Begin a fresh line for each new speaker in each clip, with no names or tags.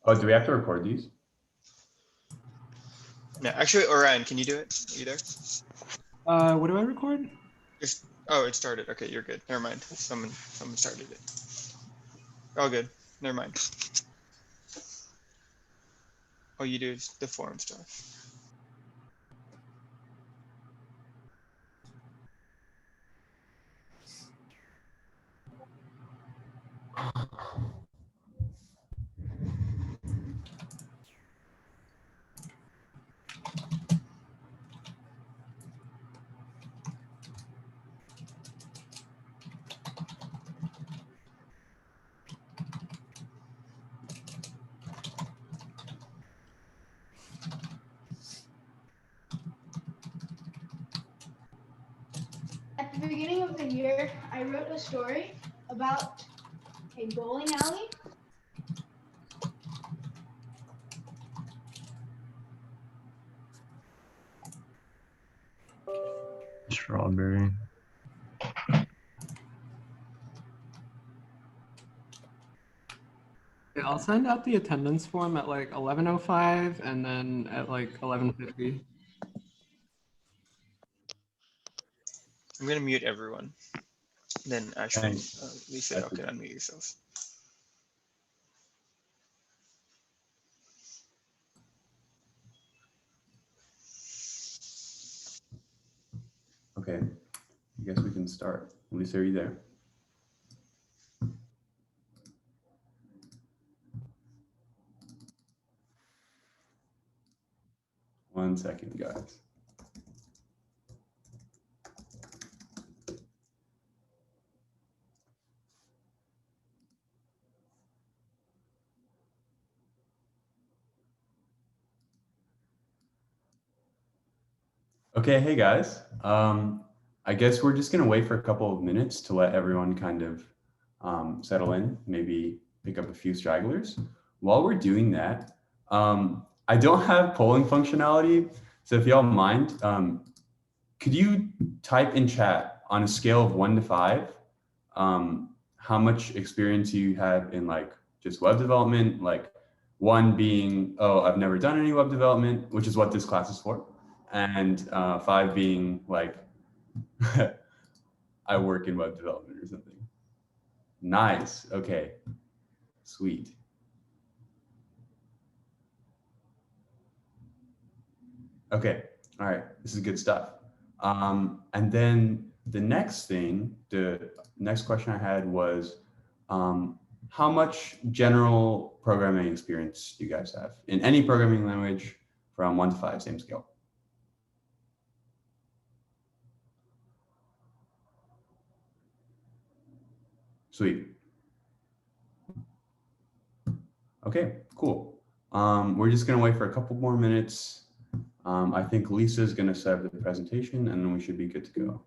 Oh, do we have to record these?
No, actually, Orion, can you do it? Are you there?
What do I record?
Just, oh, it started. Okay, you're good. Never mind. Someone started it. All good. Never mind. All you do is the forum stuff.
At the beginning of the year, I wrote a story about a bowling alley.
Strawberry.
Yeah, I'll send out the attendance form at like 11:05 and then at like 11:50.
I'm gonna mute everyone. Then Ashley, Lisa, y'all
Ashley.
can unmute yourselves.
Okay, I guess we can start. Lisa, are you there? One second, guys. Okay, hey guys. I guess we're just gonna wait for a couple of minutes to let everyone kind of settle in, maybe pick up a few stragglers. While we're doing that, I don't have polling functionality, so if y'all mind, could you type in chat on a scale of 1 to 5, how much experience you have in like just web development, like 1 being, oh, I've never done any web development, which is what this class is for. And 5 being like, I work in web development or something. Nice. Okay. Sweet. Okay. All right. This is good stuff. And then the next thing, the next question I had was, how much general programming experience do you guys have in any programming language from 1 to 5, same scale? Sweet. Okay, cool. We're just gonna wait for a couple more minutes. I think Lisa's gonna set up the presentation and then we should be good to go.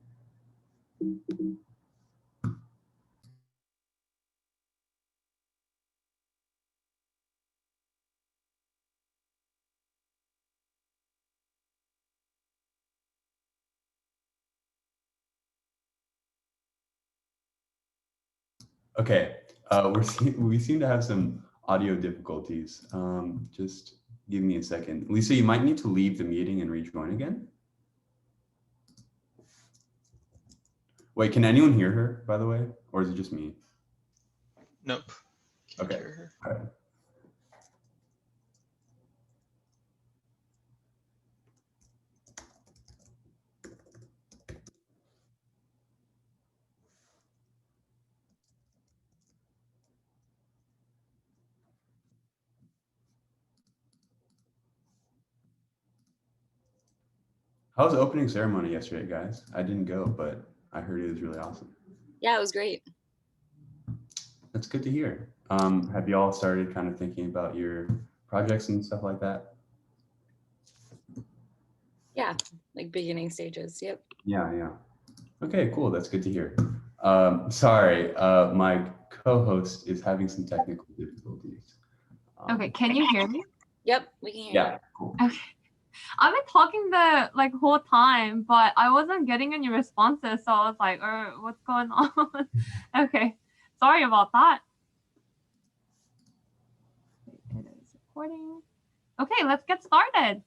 Okay, we seem to have some audio difficulties. Just give me a second. Lisa, you might need to leave the meeting and rejoin again. Wait, can anyone hear her, by the way? Or is it just me?
Nope. Can't
Okay.
hear her.
All right. How was the opening ceremony yesterday, guys? I didn't go, but I heard it was really awesome.
Yeah, it was great.
That's good to hear. Have you all started kind of thinking about your projects and stuff like that?
Yeah, like beginning stages. Yep.
Yeah. Okay, cool. That's good to hear. Sorry, my co-host is having some technical difficulties.
Okay, can you hear me?
Yep, we can hear
Yeah, cool.
Okay. I've been talking the whole time, but I wasn't getting any responses, so I was like, what's going on? Okay, sorry about that. It is recording. Okay, let's get started.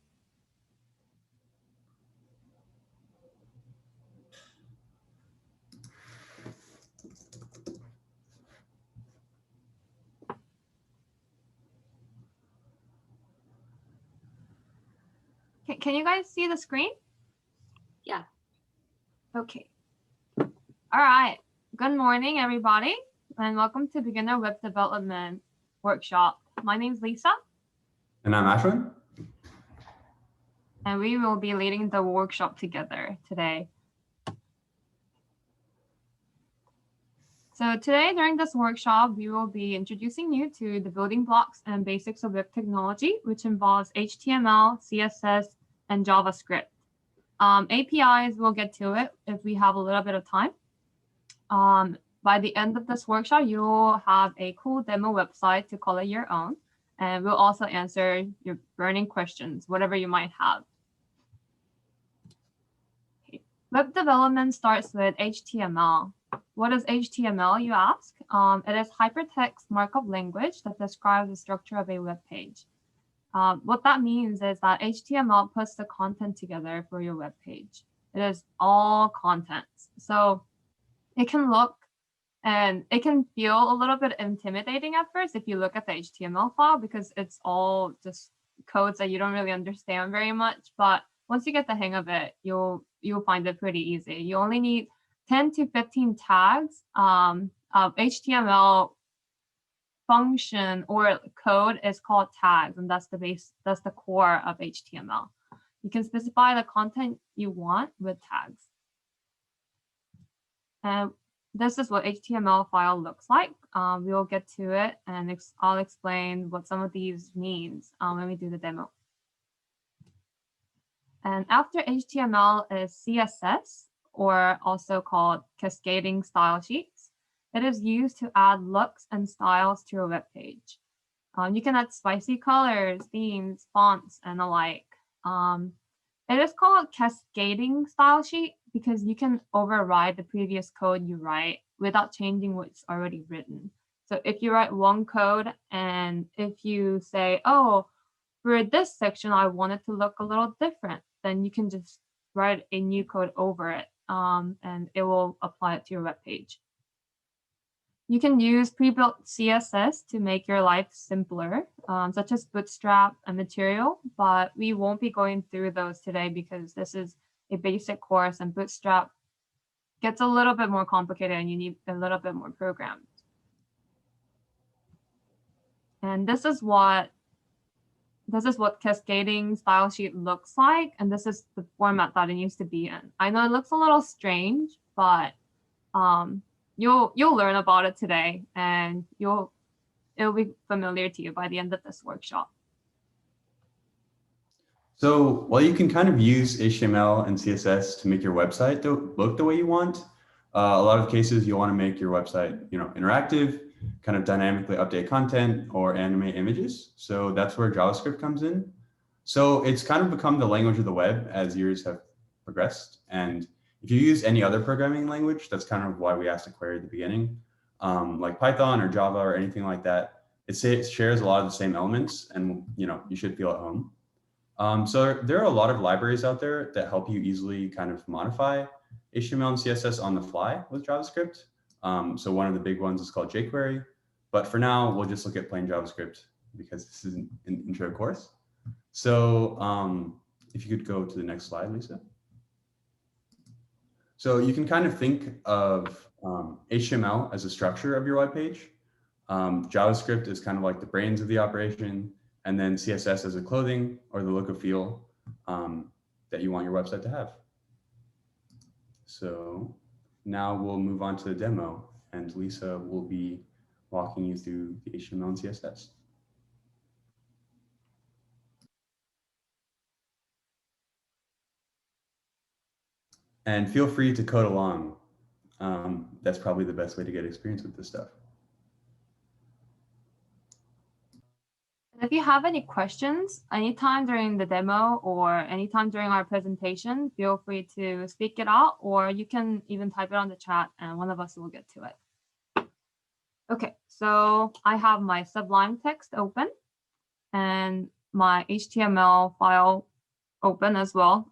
Can you guys see the screen?
Yeah.
Okay. All right. Good morning, everybody, and welcome to Beginner Web Development Workshop. My name is Lisa.
And I'm Ashwin.
And we will be leading the workshop together today. So today, during this workshop, we will be introducing you to the building blocks and basics of web technology, which involves HTML, CSS, and JavaScript. APIs, we'll get to it if we have a little bit of time. By the end of this workshop, you will have a cool demo website to call it your own. And we'll also answer your burning questions, whatever you might have. Okay. Web development starts with HTML. What is HTML, you ask? It is hypertext markup language that describes the structure of a web page. What that means is that HTML puts the content together for your web page. It is all content. So it can look and it can feel a little bit intimidating at first if you look at the HTML file because it's all just codes that you don't really understand very much. But once you get the hang of it, you'll find it pretty easy. You only need 10 to 15 tags of HTML function or code is called tags, and that's the core of HTML. You can specify the content you want with tags. And this is what HTML file looks like. We will get to it, and I'll explain what some of these means when we do the demo. And after HTML is CSS, or also called cascading style sheets. It is used to add looks and styles to a web page. You can add spicy colors, themes, fonts, and the like. It is called cascading style sheet because you can override the previous code you write without changing what's already written. So if you write one code and if you say, oh, for this section, I want it to look a little different, then you can just write a new code over it and it will apply it to your web page. You can use pre-built CSS to make your life simpler, such as Bootstrap and Material, but we won't be going through those today because this is a basic course and Bootstrap gets a little bit more complicated and you need a little bit more programs. And this is what cascading style sheet looks like, and this is the format that it used to be in. I know it looks a little strange, but you'll learn about it today, and it'll be familiar to you by the end of this workshop.
So while you can kind of use HTML and CSS to make your website look the way you want, a lot of cases you'll want to make your website, interactive, kind of dynamically update content or animate images. So that's where JavaScript comes in. So it's kind of become the language of the web as years have progressed. And if you use any other programming language, that's kind of why we asked a query at the beginning, like Python or Java or anything like that. It shares a lot of the same elements, and you should feel at home. So there are a lot of libraries out there that help you easily kind of modify HTML and CSS on the fly with JavaScript. So one of the big ones is called jQuery, but for now we'll just look at plain JavaScript because this is an intro course. So if you could go to the next slide, Lisa. So you can kind of think of HTML as a structure of your web page. JavaScript is kind of like the brains of the operation, and then CSS as a clothing or the look and feel that you want your website to have. So now we'll move on to the demo, and Lisa will be walking you through the HTML and CSS. And feel free to code along. That's probably the best way to get experience with this stuff.
If you have any questions anytime during the demo or anytime during our presentation, feel free to speak it out, or you can even type it on the chat and one of us will get to it. Okay, so I have my Sublime text open. and my HTML file open as well.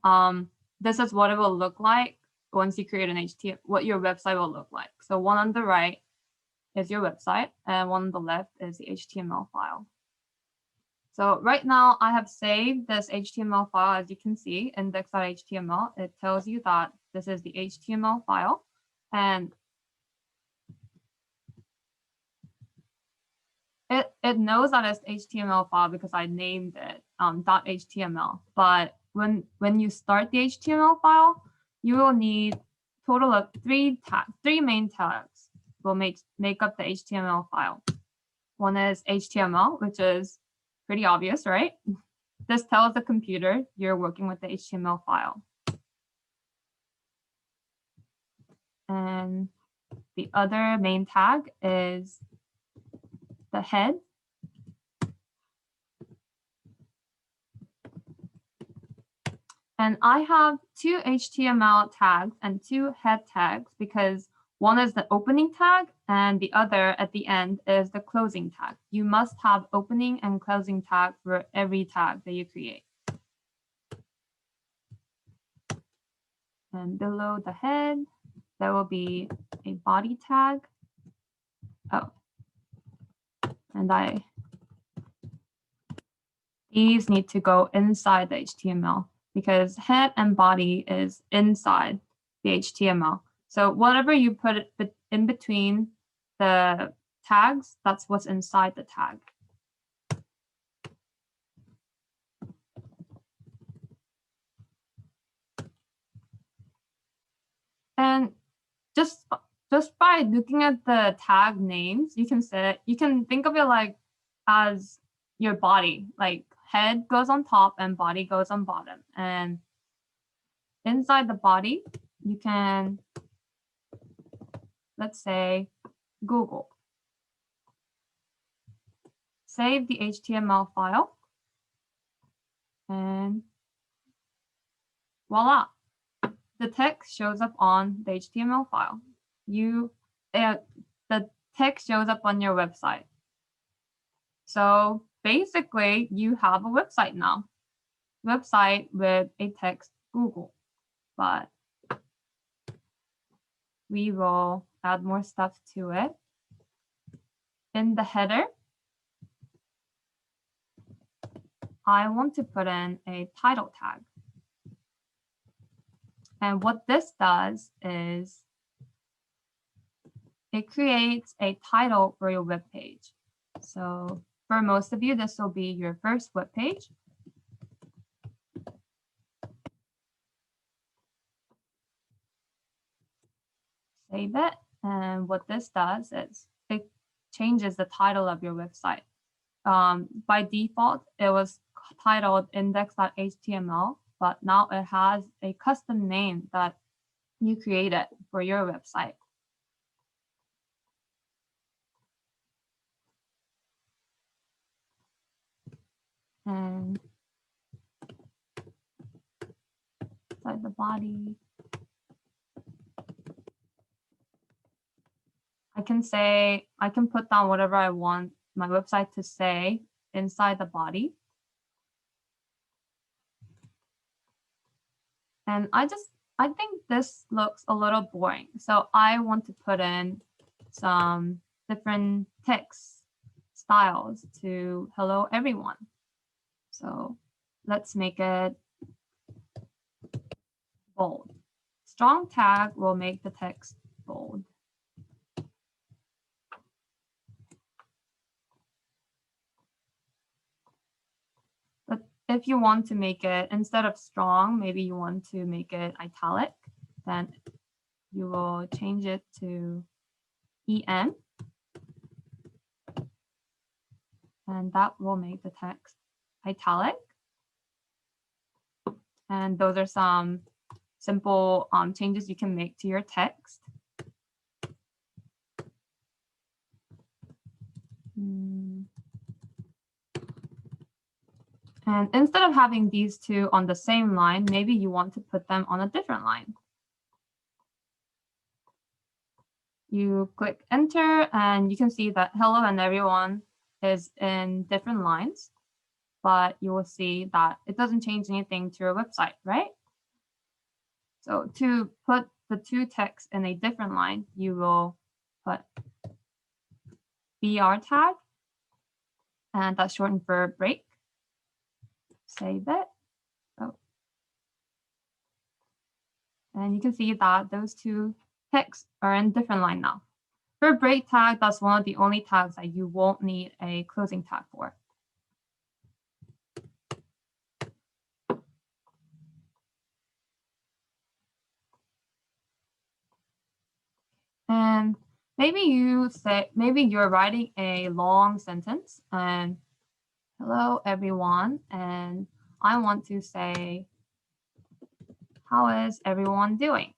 This is what it will look like once you create an HTML, what your website will look like. So one on the right is your website, and one on the left is the HTML file. So right now I have saved this HTML file, as you can see, index.html. It tells you that this is the HTML file, and it knows that it's HTML file because I named it .html. But when you start the HTML file, you will need total of three main tags will make up the HTML file. One is HTML, which is pretty obvious, right? This tells the computer you're working with the HTML file. And the other main tag is the head. And I have 2 HTML tags and 2 head tags because one is the opening tag and the other at the end is the closing tag. You must have opening and closing tag for every tag that you create. And below the head, there will be a body tag. Oh, and these need to go inside the HTML because head and body is inside the HTML. So whatever you put in between the tags, that's what's inside the tag. And just by looking at the tag names, you can think of it like as your body, like head goes on top and body goes on bottom. And inside the body, you can, let's say, Google. Save the HTML file, and voila, the text shows up on the HTML file. The text shows up on your website. So basically, you have a website now. Website with a text Google, but we will add more stuff to it. In the header, I want to put in a title tag. And what this does is it creates a title for your web page. So for most of you, this will be your first web page. Save it. And what this does is it changes the title of your website. By default, it was titled index.html, but now it has a custom name that you created for your website. And inside the body, I can put down whatever I want my website to say inside the body. And I think this looks a little boring. So I want to put in some different text styles to hello everyone. So let's make it bold. Strong tag will make the text bold. But if you want to make it, instead of strong, maybe you want to make it italic, then you will change it to EN. And that will make the text italic. And those are some simple changes you can make to your text. And instead of having these two on the same line, maybe you want to put them on a different line. You click enter and you can see that hello and everyone is in different lines. but you will see that it doesn't change anything to your website, right? So to put the two texts in a different line, you will put BR tag, and that's shortened for break. Save it. Oh. And you can see that those two texts are in different line now. For break tag, that's one of the only tags that you won't need a closing tag for. And maybe you're writing a long sentence and hello everyone, and I want to say, how is everyone doing?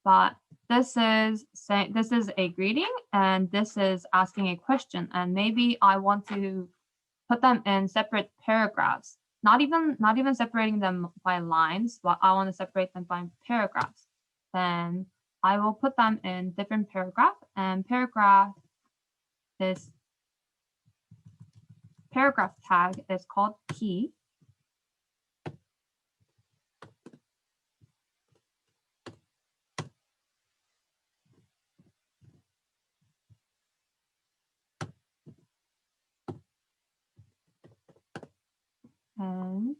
But this is a greeting and this is asking a question, and maybe I want to put them in separate paragraphs, not even separating them by lines, but I want to separate them by paragraphs. Then I will put them in different paragraph, and paragraph tag is called key. And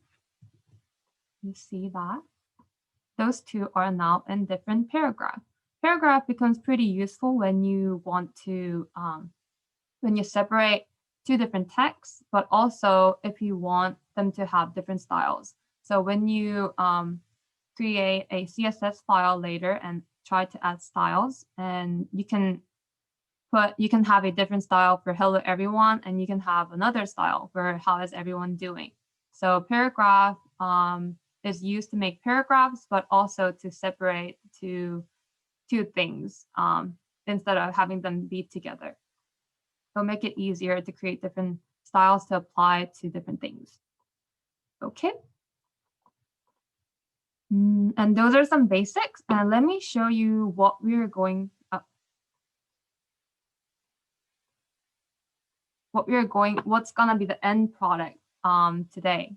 you see that those two are now in different paragraph. Paragraph becomes pretty useful when you want to, when you separate two different texts, but also if you want them to have different styles. So when you create a CSS file later and try to add styles, and you can have a different style for hello everyone, and you can have another style for how is everyone doing. So paragraph is used to make paragraphs, but also to separate two things instead of having them be together. It'll make it easier to create different styles to apply to different things. Okay. And those are some basics. And let me show you what we're going what's gonna be the end product today.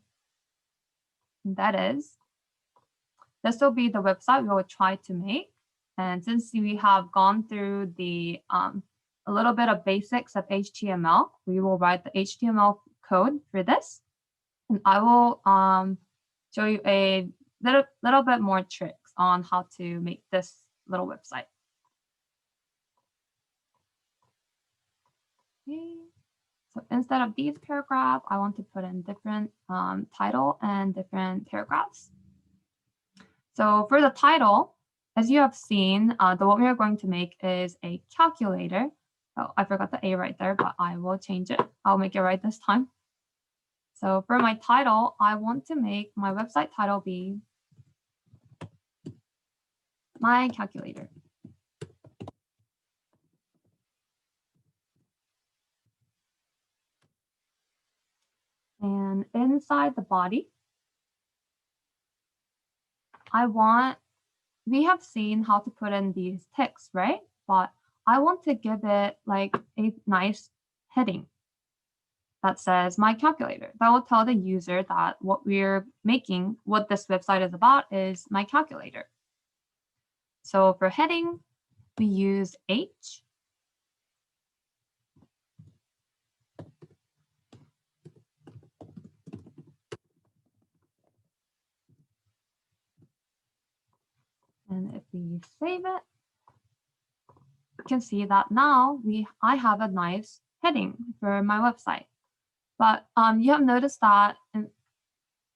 And that is, this will be the website we will try to make. And since we have gone through the a little bit of basics of HTML, we will write the HTML code for this. And I will show you a little bit more tricks on how to make this little website. Okay. So instead of these paragraphs, I want to put in different title and different paragraphs. So for the title, as you have seen, what we are going to make is a calculator. Oh, I forgot the A right there, but I will change it. I'll make it right this time. So for my title, I want to make my website title be my calculator. And inside the body, we have seen how to put in these texts, right? But I want to give it like a nice heading that says my calculator. That will tell the user that what we're making, what this website is about, is my calculator. So for heading, we use H. And if we save it, you can see that now I have a nice heading for my website. But you have noticed that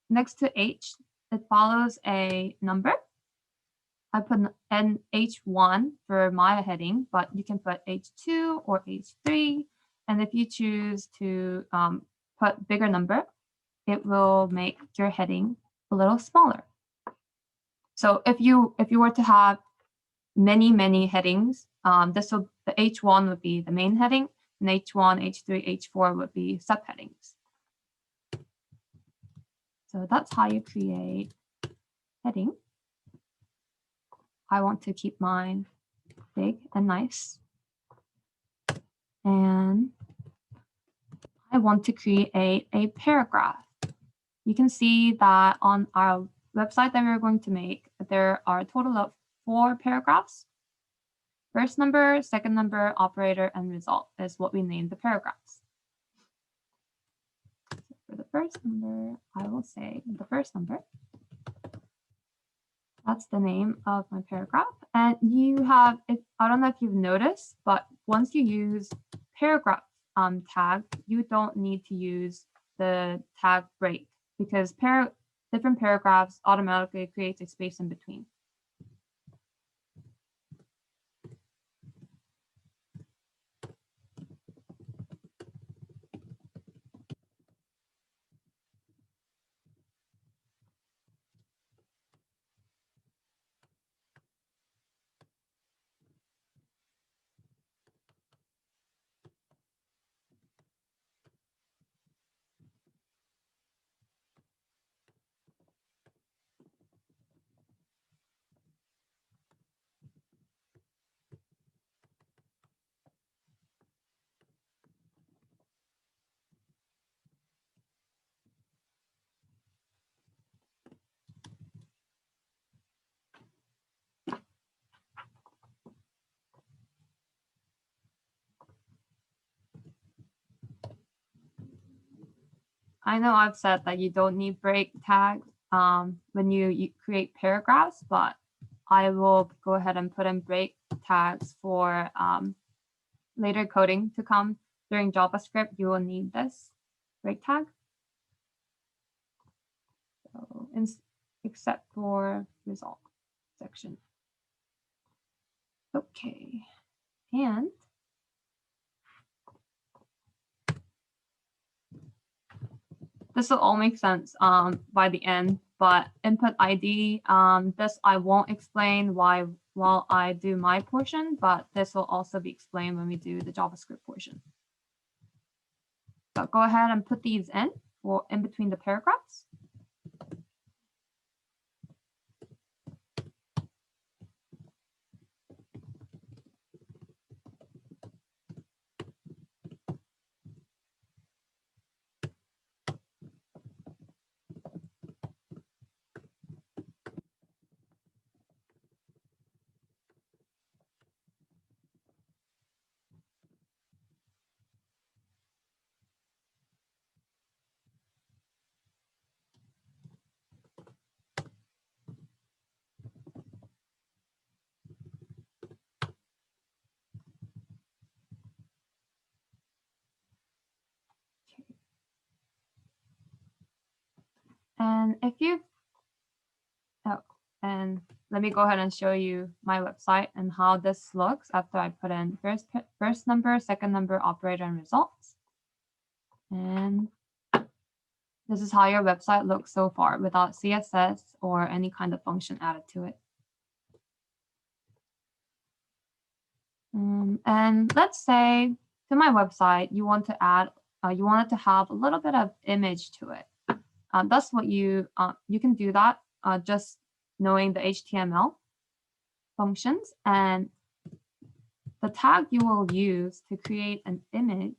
next to H, it follows a number. I put an H1 for my heading, but you can put H2 or H3. And if you choose to put bigger number, it will make your heading a little smaller. So if you were to have many headings, the H1 would be the main heading, and H1, H3, H4 would be subheadings. So that's how you create heading. I want to keep mine big and nice. And I want to create a paragraph. You can see that on our website that we're going to make, there are a total of 4 paragraphs. First number, second number, operator, and result is what we named the paragraphs. So for the first number, I will say the first number. That's the name of my paragraph. And you have, I don't know if you've noticed, but once you use paragraph tag, you don't need to use the tag break because different paragraphs automatically creates a space in between. I know I've said that you don't need break tags when you create paragraphs, but I will go ahead and put in break tags for later coding to come. During JavaScript, you will need this break tag. So, except for result section. Okay, and this will all make sense by the end, but input ID, this I won't explain while I do my portion, but this will also be explained when we do the JavaScript portion. So go ahead and put these in between the paragraphs. And if you, and let me go ahead and show you my website and how this looks after I put in first number, second number, operator, and results. And this is how your website looks so far without CSS or any kind of function added to it. And let's say to my website, you want to add, you want it to have a little bit of image to it. That's what you can do that just knowing the HTML functions, and the tag you will use to create an image,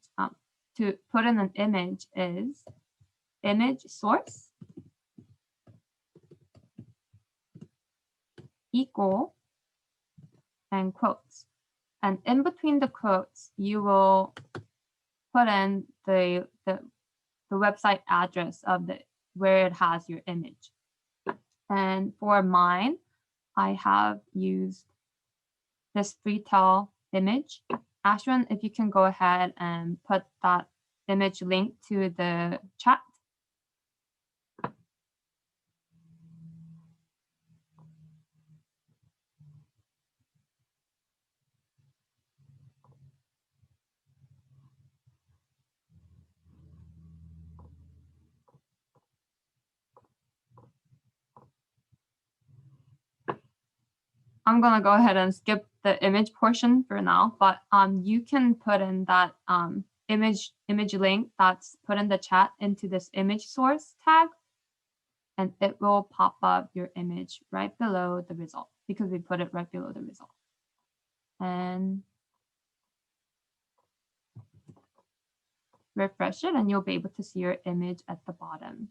to put in an image is image source equal and quotes. And in between the quotes, you will put in the website address of where it has your image. And for mine, I have used this freetail image. Ashwin, if you can go ahead and put that image link to the chat. I'm gonna go ahead and skip the image portion for now, but you can put in that image link that's put in the chat into this image source tag, and it will pop up your image right below the result because we put it right below the result. And refresh it and you'll be able to see your image at the bottom.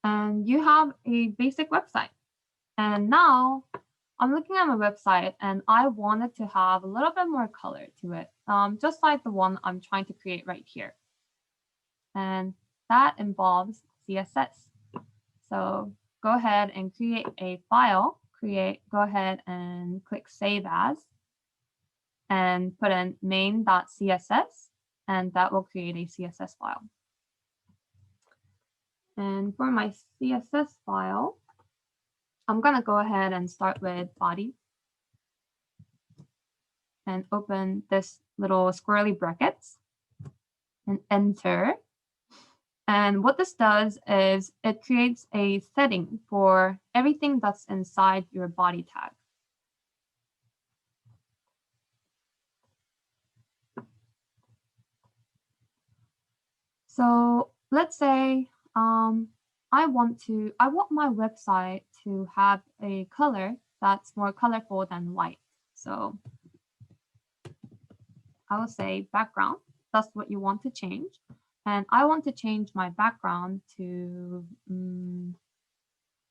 And you have a basic website. And now I'm looking at my website and I wanted to have a little bit more color to it, just like the one I'm trying to create right here. And that involves CSS. So go ahead and create a file, go ahead and click Save As, and put in main.css, and that will create a CSS file. And for my CSS file, I'm going to go ahead and start with body and open this little squirrely brackets and enter. And what this does is it creates a setting for everything that's inside your body tag. So let's say I want my website to have a color that's more colorful than white. So I will say background. That's what you want to change. And I want to change my background to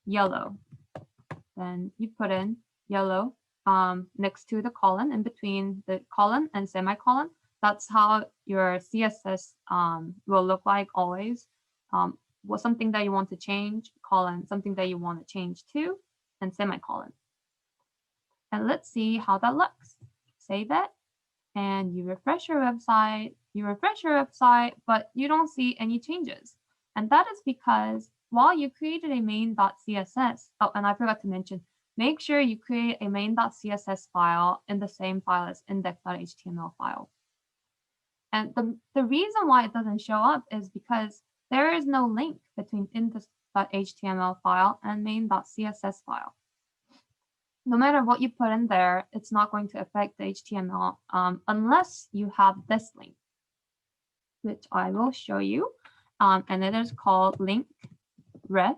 yellow. Then you put in yellow next to the colon, in between the colon and semicolon. That's how your CSS will look like always. What's something that you want to change, colon, something that you want to change to, and semicolon. And let's see how that looks. Save it, and you refresh your website. But you don't see any changes. And that is because while you created a main.css, oh, and I forgot to mention, make sure you create a main.css file in the same file as index.html file. And the reason why it doesn't show up is because there is no link between index.html file and main.css file. No matter what you put in there, it's not going to affect the HTML unless you have this link, which I will show you. And it is called link ref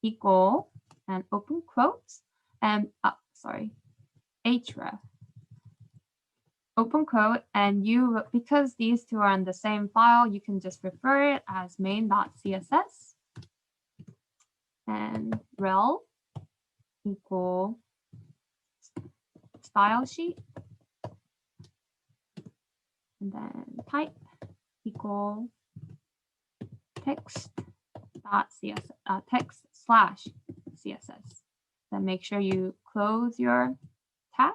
equal and open quotes and href. Open quote, and because these two are in the same file, you can just refer it as main.css and rel equal style sheet, and then type equal text/css. Then make sure you close your tag.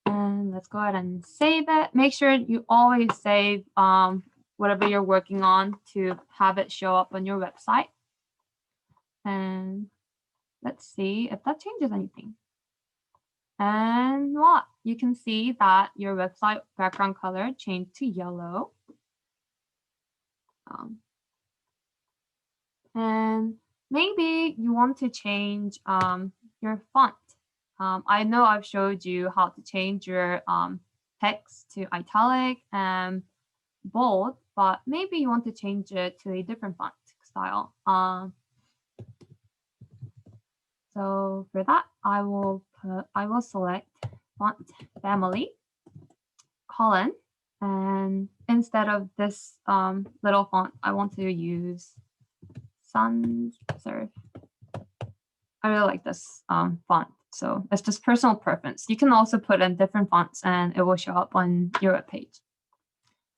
And let's go ahead and save it. Make sure you always save whatever you're working on to have it show up on your website. And let's see if that changes anything. And voila, you can see that your website background color changed to yellow. And maybe you want to change your font. I know I've showed you how to change your text to italic and bold, but maybe you want to change it to a different font style. So for that, I will select font family, colon, and instead of this little font, I want to use sans serif. I really like this font. So it's just personal preference. You can also put in different fonts and it will show up on your web page.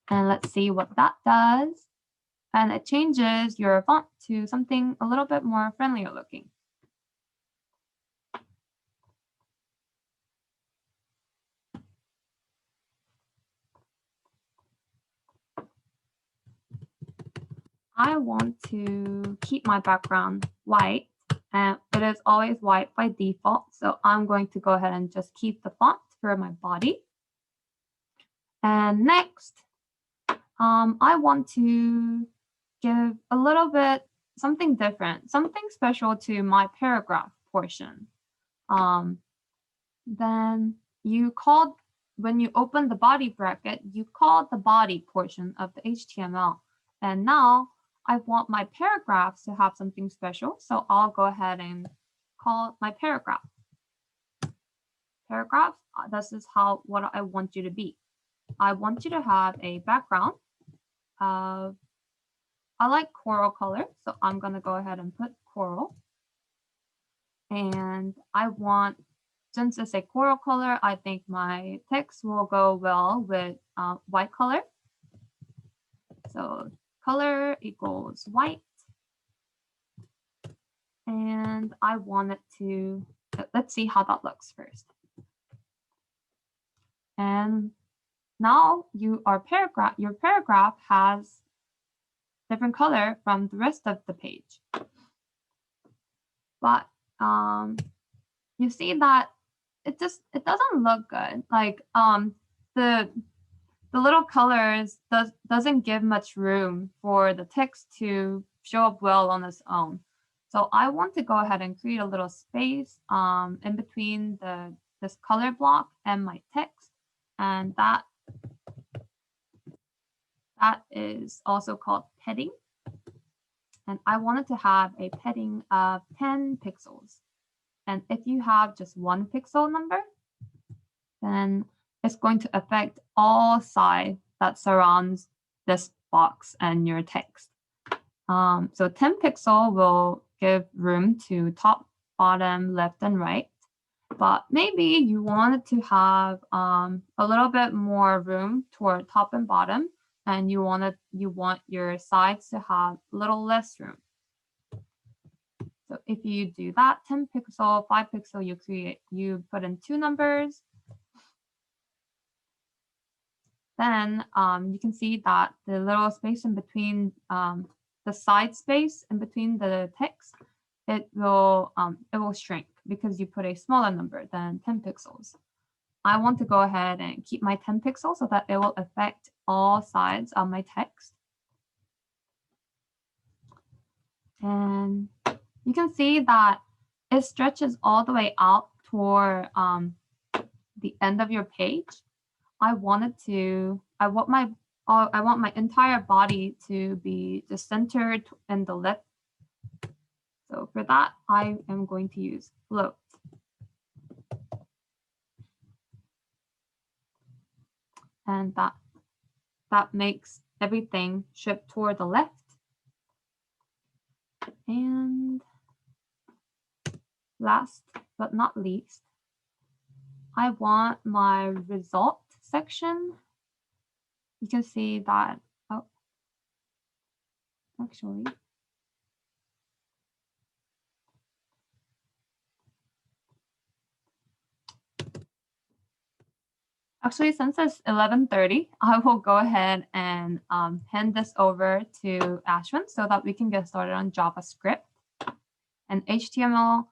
And let's see what that does. And it changes your font to something a little bit more friendlier looking. I want to keep my background white. And it is always white by default. So I'm going to go ahead and just keep the font for my body. And next, I want to give a little bit something different, something special to my paragraph portion. Then when you open the body bracket, you call the body portion of the HTML. And now I want my paragraphs to have something special, so I'll go ahead and call my paragraph. Paragraphs, this is what I want you to be. I want you to have a background of, I like coral color, so I'm going to go ahead and put coral. And I want, since it's a coral color, I think my text will go well with white color. So color equals white. And I want it to, let's see how that looks first. And now your paragraph has different color from the rest of the page. But you see that it doesn't look good. Like the little colors doesn't give much room for the text to show up well on its own. So I want to go ahead and create a little space in between this color block and my text, and that is also called padding. And I wanted to have a padding of 10 pixels. And if you have just 1 pixel number, then it's going to affect all sides that surrounds this box and your text. So 10 pixel will give room to top, bottom, left, and right. But maybe you wanted to have a little bit more room toward top and bottom, and you want your sides to have a little less room. So if you do that, 10 pixel, 5 pixel, you put in 2 numbers. Then you can see that the little space in between, the side space in between the text, it will shrink because you put a smaller number than 10 pixels. I want to go ahead and keep my 10 pixels so that it will affect all sides of my text. And you can see that it stretches all the way out toward the end of your page. I want my entire body to be just centered in the lip. So for that, I am going to use float. And that makes everything shift toward the left. And last but not least, I want my result section. You can see that, oh, actually, since it's 11:30, I will go ahead and hand this over to Ashwin so that we can get started on JavaScript. And HTML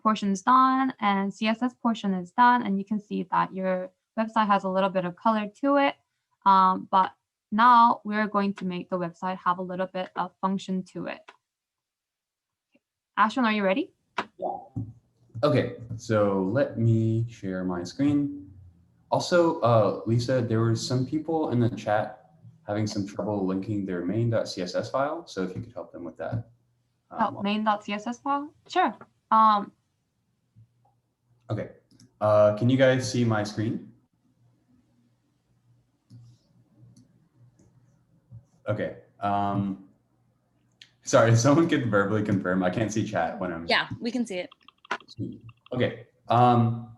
portion is done, and CSS portion is done, and you can see that your website has a little bit of color to it. But now we're going to make the website have a little bit of function to it. Ashwin, are you ready?
Yeah. Okay, so let me share my screen. Also, Lisa, there were some people in the chat having some trouble linking their main.css file. So if you could help them with that.
Main.css file? Sure.
Okay. Can you guys see my screen? Okay. Sorry, someone could verbally confirm. I can't see chat when I'm.
Yeah, we can see it.
Okay.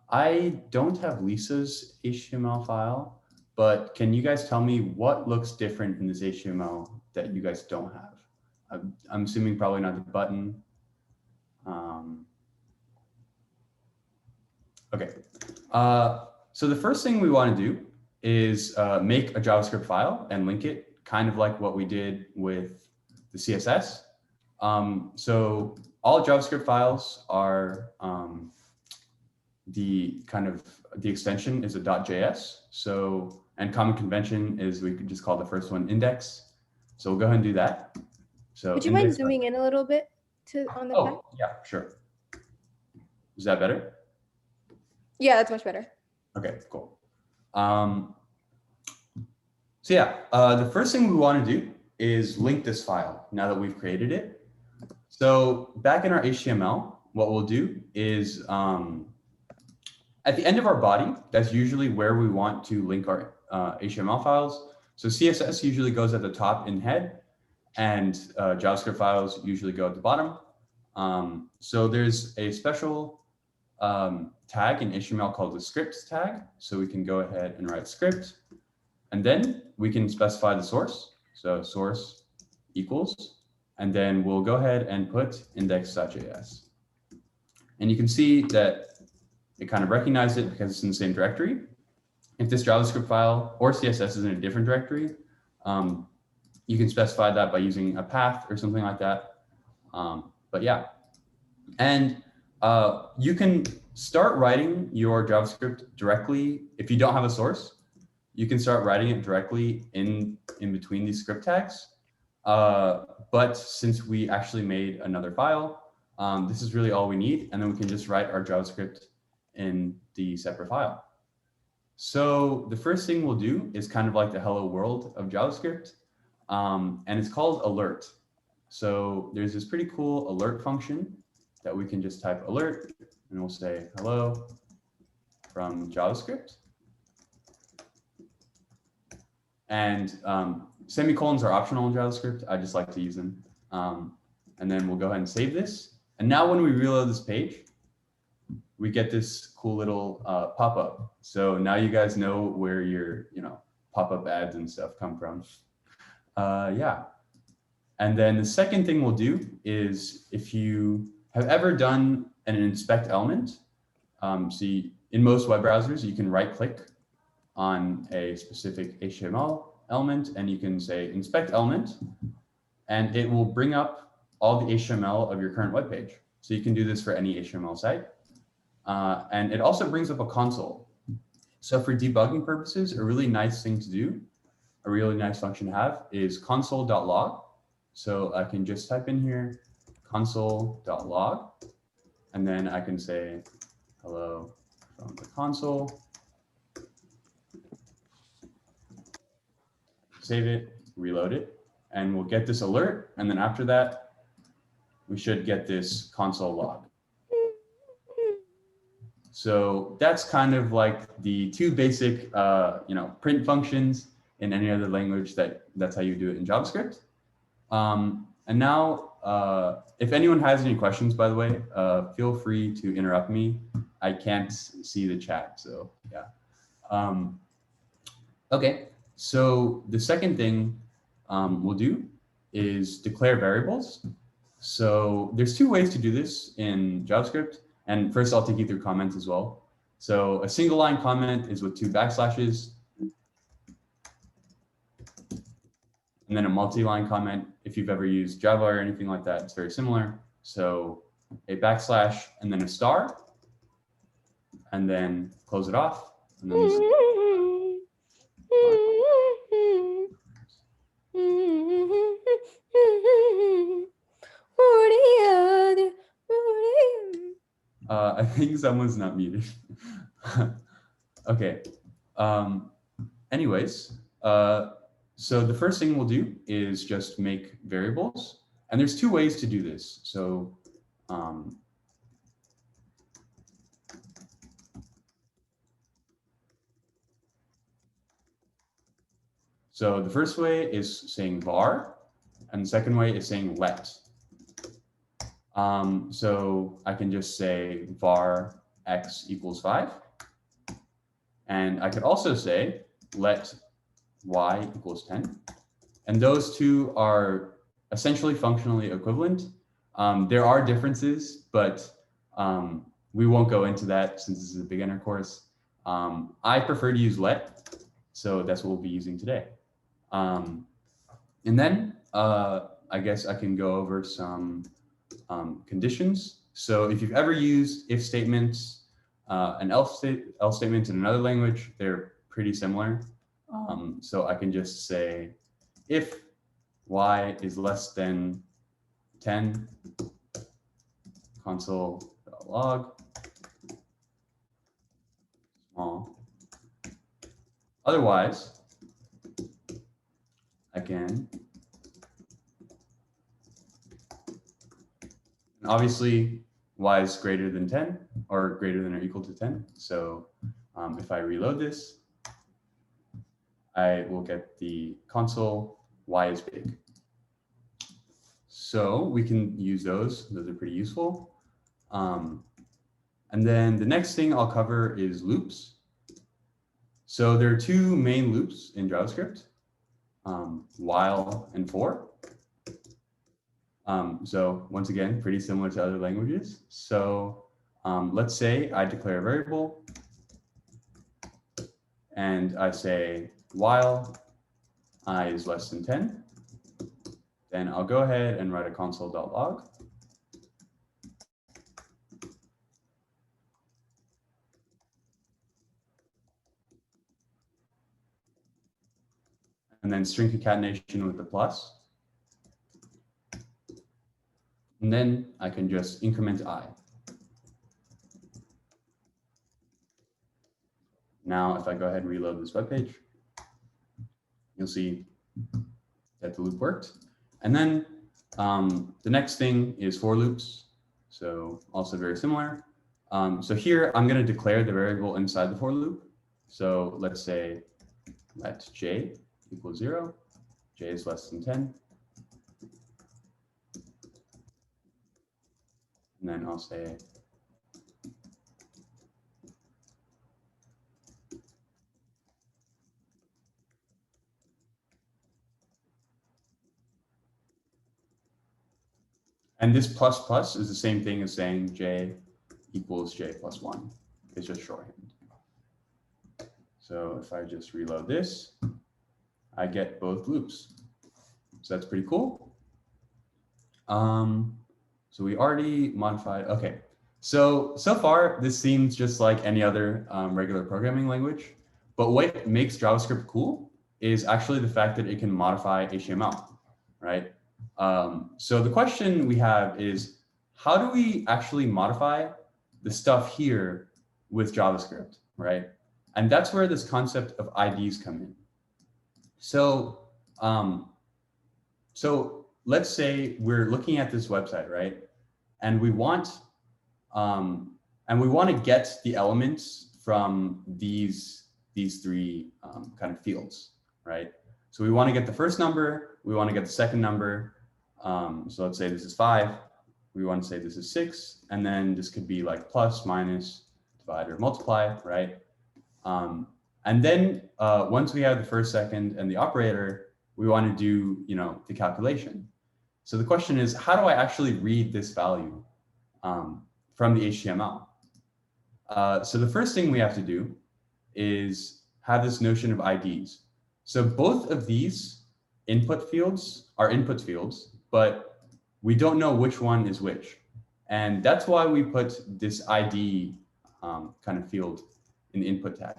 I don't have Lisa's HTML file, but can you guys tell me what looks different in this HTML that you guys don't have? I'm assuming probably not the button. Okay. So the first thing we want to do is make a JavaScript file and link it, kind of like what we did with the CSS. So all JavaScript files are the extension is a .js. So, and common convention is we could just call the first one index. So we'll go ahead and do that. So
would you mind zooming in a little bit on the back?
Yeah, sure. Is that better?
Yeah, that's much better.
Okay, cool. So yeah, the first thing we want to do is link this file now that we've created it. So back in our HTML, what we'll do is At the end of our body, that's usually where we want to link our HTML files. So CSS usually goes at the top in head, and JavaScript files usually go at the bottom. So there's a special tag in HTML called the script tag. So we can go ahead and write script, and then we can specify the source. So source equals, and then we'll go ahead and put index.js. And you can see that it kind of recognized it because it's in the same directory. If this JavaScript file or CSS is in a different directory, you can specify that by using a path or something like that. But yeah, and you can start writing your JavaScript directly. If you don't have a source, you can start writing it directly in between these script tags. But since we actually made another file, this is really all we need. And then we can just write our JavaScript in the separate file. So the first thing we'll do is kind of like the hello world of JavaScript. And it's called alert. So there's this pretty cool alert function that we can just type alert, and we'll say hello from JavaScript. And semicolons are optional in JavaScript. I just like to use them. And then we'll go ahead and save this. And now when we reload this page, we get this cool little pop-up. So now you guys know where your pop-up ads and stuff come from. Yeah. And then the second thing we'll do is, if you have ever done an inspect element, in most web browsers, you can right-click on a specific HTML element, and you can say inspect element, and it will bring up all the HTML of your current web page. So you can do this for any HTML site. And it also brings up a console. So for debugging purposes, a really nice thing to do, a really nice function to have, is console.log. So I can just type in here console.log, and then I can say hello from the console. Save it, reload it, and we'll get this alert. And then after that, we should get this console log. So that's kind of like the two basic, print functions in any other language. That's how you do it in JavaScript. And now, if anyone has any questions, by the way, feel free to interrupt me. I can't see the chat, so yeah. Okay, so the second thing we'll do is declare variables. So there's two ways to do this in JavaScript. And first, I'll take you through comments as well. So a single line comment is with 2 backslashes. And then a multi-line comment, if you've ever used Java or anything like that, it's very similar. So a backslash and then a star, and then close it off. And then I think someone's not muted. Okay. Anyways, so the first thing we'll do is just make variables. And there's 2 ways to do this. So the first way is saying var, and the second way is saying let. So I can just say var x equals 5. And I could also say let y equals 10. And those two are essentially functionally equivalent. There are differences, but we won't go into that since this is a beginner course. I prefer to use let, so that's what we'll be using today. And then I guess I can go over some conditions. So if you've ever used if statements and else statements in another language, they're pretty similar. So I can just say if y is less than 10, console.log, small. Otherwise, I can, and obviously y is greater than 10, or greater than or equal to 10. So if I reload this, I will get the console y is big. So we can use those. Those are pretty useful. And then the next thing I'll cover is loops. So there are two main loops in JavaScript, while and for. So once again, pretty similar to other languages. So let's say I declare a variable and I say while I is less than 10, then I'll go ahead and write a console.log. And then string concatenation with the plus. And then I can just increment I. Now, if I go ahead and reload this web page, you'll see that the loop worked. And then the next thing is for loops. So also very similar. So here I'm going to declare the variable inside the for loop. So let's say let j equals 0, j is less than 10. And then I'll say and this plus plus is the same thing as saying j equals j plus 1. It's just shorthand. So if I just reload this, I get both loops. So that's pretty cool. So we already modified, okay. So far, this seems just like any other regular programming language. But what makes JavaScript cool is actually the fact that it can modify HTML, right? So the question we have is, how do we actually modify the stuff here with JavaScript, right? And that's where this concept of IDs come in. So, let's say we're looking at this website, right? And we want to get the elements from these three kind of fields, right? So we want to get the first number, we want to get the second number. So let's say this is 5. We want to say this is 6, and then this could be like plus, minus, divide, or multiply, right? And then once we have the first, second, and the operator, we want to do, the calculation. So the question is, how do I actually read this value from the HTML? So the first thing we have to do is have this notion of IDs. So both of these input fields are input fields, but we don't know which one is which. And that's why we put this ID kind of field in the input tag.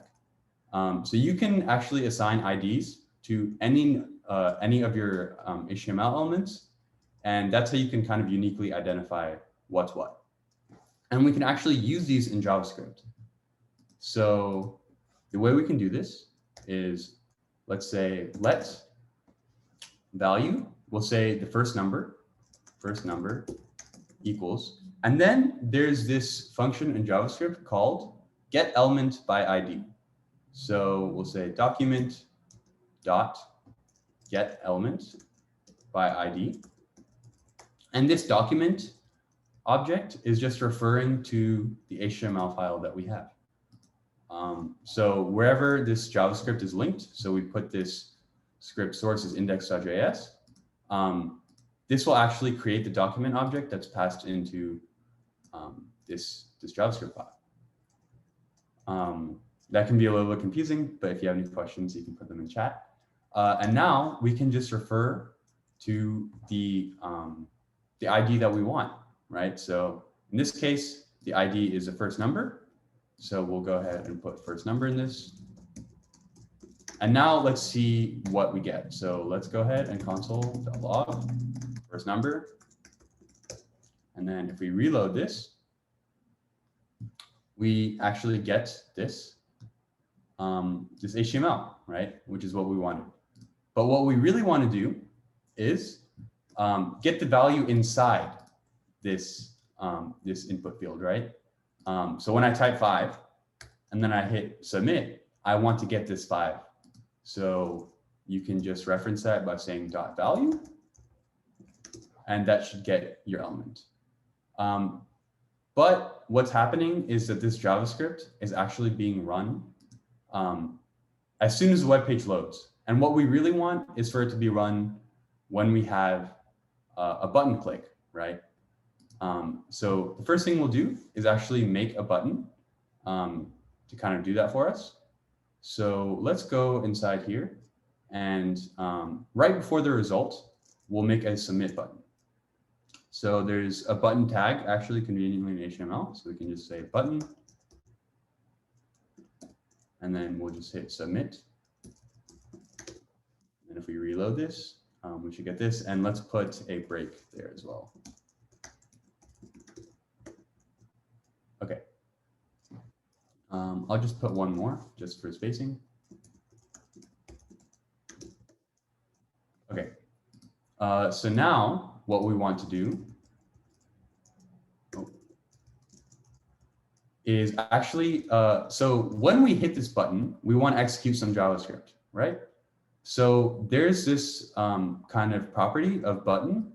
So you can actually assign IDs to any of your HTML elements, and that's how you can kind of uniquely identify what's what. And we can actually use these in JavaScript. So the way we can do this is, let's say let value, we'll say the first number equals, and then there's this function in JavaScript called getElementById. So we'll say document dot get element by ID. And this document object is just referring to the HTML file that we have. So wherever this JavaScript is linked, so we put this script source as index.js, this will actually create the document object that's passed into this JavaScript file. That can be a little bit confusing, but if you have any questions, you can put them in chat. And now we can just refer to the ID that we want, right? So in this case, the ID is the first number. So we'll go ahead and put first number in this. And now let's see what we get. So let's go ahead and console.log first number. And then if we reload this, we actually get this HTML, right? Which is what we wanted. But what we really want to do is get the value inside this input field, right? So when I type 5 and then I hit submit, I want to get this 5. So you can just reference that by saying dot value, and that should get your element. But what's happening is that this JavaScript is actually being run as soon as the web page loads. And what we really want is for it to be run when we have a button click, right? So the first thing we'll do is actually make a button to kind of do that for us. So let's go inside here, and right before the result, we'll make a submit button. So there's a button tag actually conveniently in HTML. So we can just say button, and then we'll just hit submit. And if we reload this, we should get this. And let's put a break there as well. Okay. I'll just put one more just for spacing. Okay. So now what we want to do is actually, so when we hit this button, we want to execute some JavaScript, right? So there's this kind of property of button,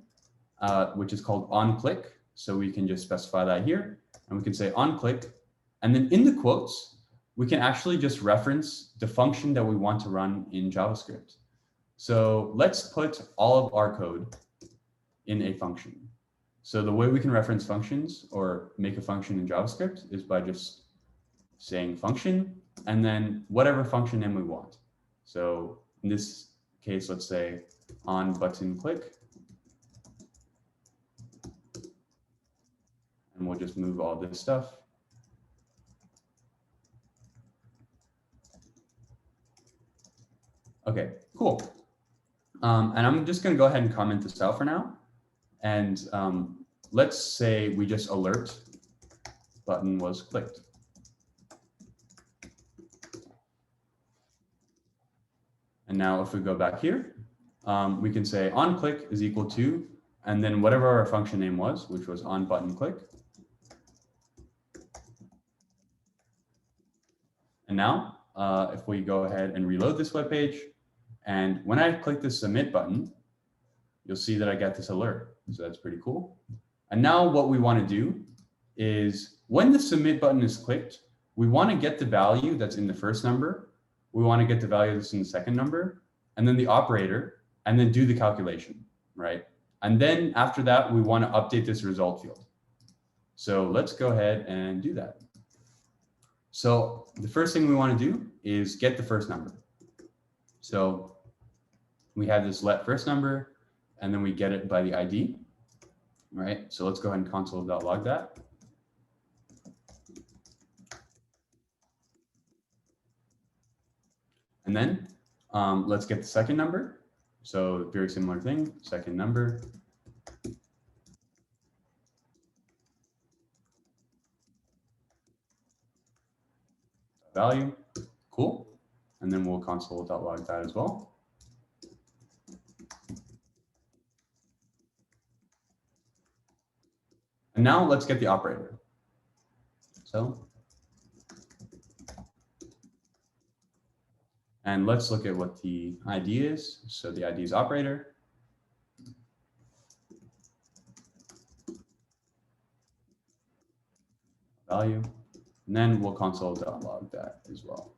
which is called onClick. So we can just specify that here, and we can say onClick. And then in the quotes, we can actually just reference the function that we want to run in JavaScript. So let's put all of our code in a function. So the way we can reference functions or make a function in JavaScript is by just saying function and then whatever function name we want. So in this case, let's say on button click. And we'll just move all this stuff. Okay, cool. And I'm just going to go ahead and comment this out for now. And let's say we just alert button was clicked. And now if we go back here, we can say on click is equal to, and then whatever our function name was, which was on button click. And now if we go ahead and reload this web page, and when I click the submit button, you'll see that I get this alert. So that's pretty cool. And now what we want to do is when the submit button is clicked, we want to get the value that's in the first number. We want to get the value that's in the second number, and then the operator, and then do the calculation, right? And then after that, we want to update this result field. So let's go ahead and do that. So the first thing we want to do is get the first number. So we have this let first number, and then we get it by the ID, right? So let's go ahead and console.log that. And then let's get the second number. So very similar thing, second number. Value, cool. And then we'll console.log that as well. And now let's get the operator. So, and let's look at what the ID is. So the ID is operator. Value. And then we'll console.log that as well.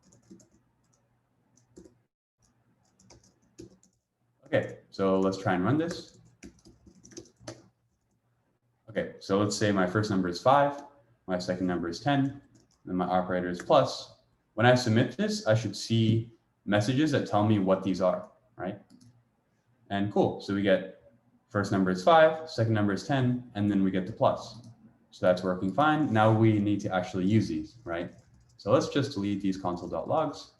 Okay, so let's try and run this. Okay, so let's say my first number is 5, my second number is 10, and my operator is plus. When I submit this, I should see messages that tell me what these are, right? And cool, so we get first number is 5, second number is 10, and then we get the plus. So that's working fine. Now we need to actually use these, right? So let's just delete these console.logs.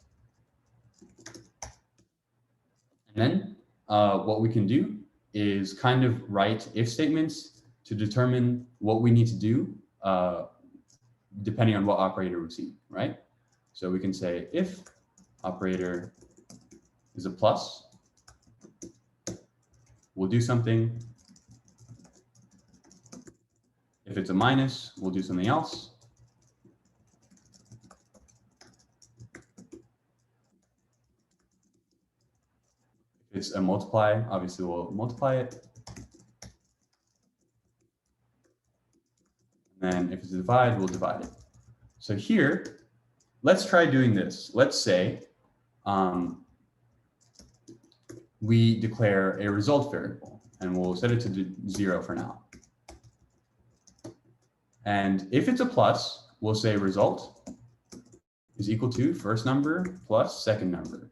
And then what we can do is kind of write if statements to determine what we need to do depending on what operator we see, right? So we can say if operator is a plus, we'll do something. If it's a minus, we'll do something else. it's a multiply, obviously we'll multiply it. And then if it's a divide, we'll divide it. So here, let's try doing this. Let's say we declare a result variable, and we'll set it to 0 for now. And if it's a plus, we'll say result is equal to first number plus second number.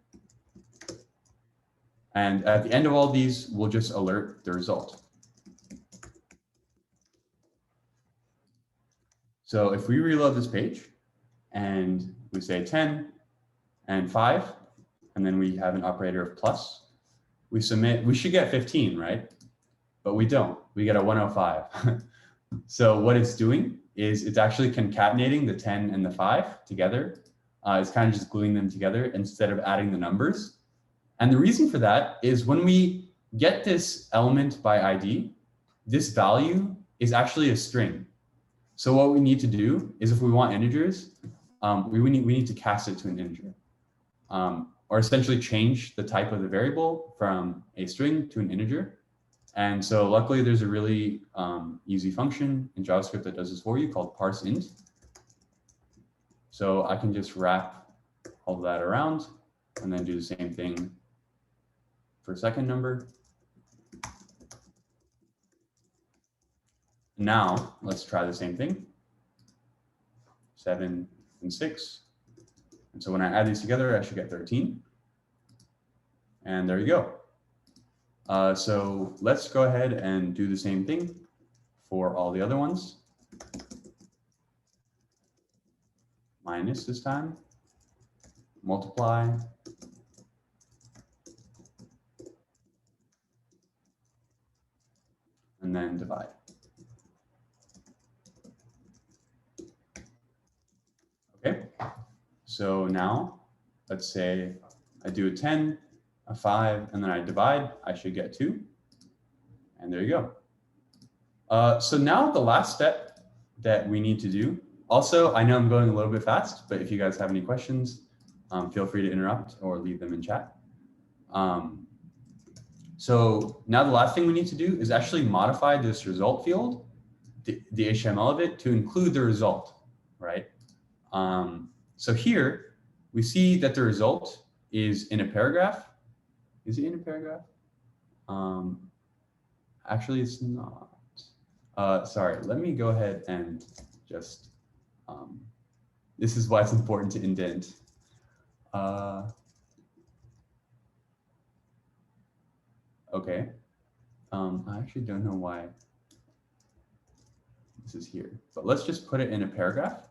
And at the end of all these, we'll just alert the result. So if we reload this page and we say 10 and 5, and then we have an operator of plus, we submit, we should get 15, right? But we don't, we get a 105. So what it's doing is it's actually concatenating the 10 and the 5 together. It's kind of just gluing them together instead of adding the numbers. And the reason for that is when we get this element by ID, this value is actually a string. So what we need to do is if we want integers, we need to cast it to an integer, or essentially change the type of the variable from a string to an integer. And so luckily there's a really easy function in JavaScript that does this for you called parseInt. So I can just wrap all of that around and then do the same thing for second number. Now let's try the same thing. 7 and 6. And so when I add these together, I should get 13. And there you go. So let's go ahead and do the same thing for all the other ones. Minus this time, multiply, and then divide. Okay, so now let's say I do a 10, a 5, and then I divide, I should get 2. And there you go. So now the last step that we need to do, also, I know I'm going a little bit fast, but if you guys have any questions, feel free to interrupt or leave them in chat. So now the last thing we need to do is actually modify this result field, the HTML of it, to include the result, right? So here we see that the result is in a paragraph. Is it in a paragraph? Actually, it's not. Sorry, let me go ahead and just, this is why it's important to indent. Okay. I actually don't know why this is here, but let's just put it in a paragraph.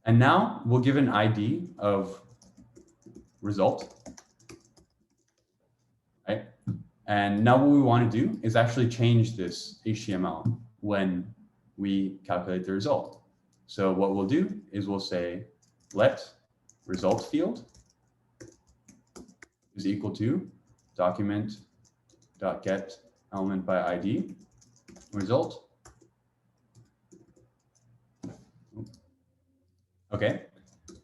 And now we'll give an ID of result, right? And now what we want to do is actually change this HTML when we calculate the result. So what we'll do is we'll say let result field is equal to document.get element by ID result. Okay,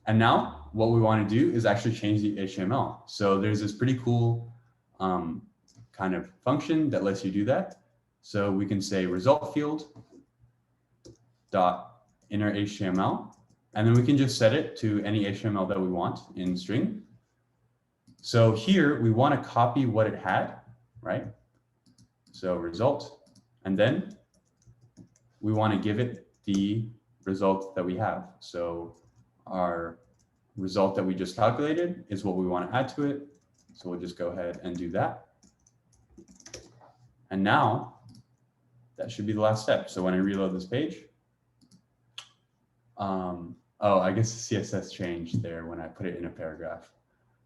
and now what we want to do is actually change the HTML. So there's this pretty cool kind of function that lets you do that. So we can say result field dot inner HTML, and then we can just set it to any HTML that we want in string. So here we want to copy what it had, right? So result, and then we want to give it the result that we have. So our result that we just calculated is what we want to add to it. So we'll just go ahead and do that. And now that should be the last step. So when I reload this page, oh, I guess the CSS changed there when I put it in a paragraph.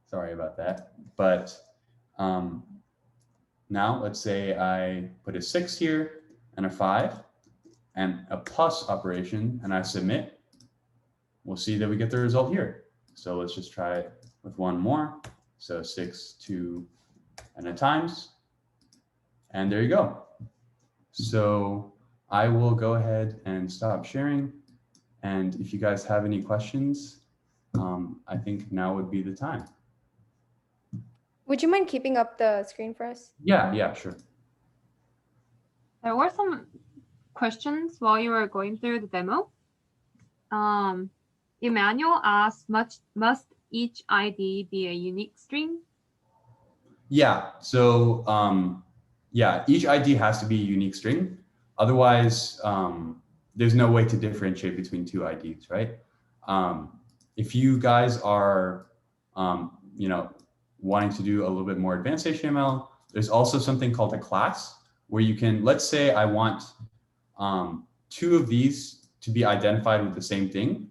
Sorry about that. But now let's say I put a 6 here and a 5 and a plus operation, and I submit. We'll see that we get the result here. So let's just try it with one more. So 6, 2, and a times. And there you go. So I will go ahead and stop sharing. And if you guys have any questions, I think now would be the time.
Would you mind keeping up the screen for us?
Yeah, sure.
There were some questions while you were going through the demo. Emmanuel asked, must each ID be a unique string?
Yeah, so yeah, each ID has to be a unique string. Otherwise, there's no way to differentiate between two IDs, right? If you guys are, wanting to do a little bit more advanced HTML, there's also something called a class where you can, let's say I want two of these to be identified with the same thing.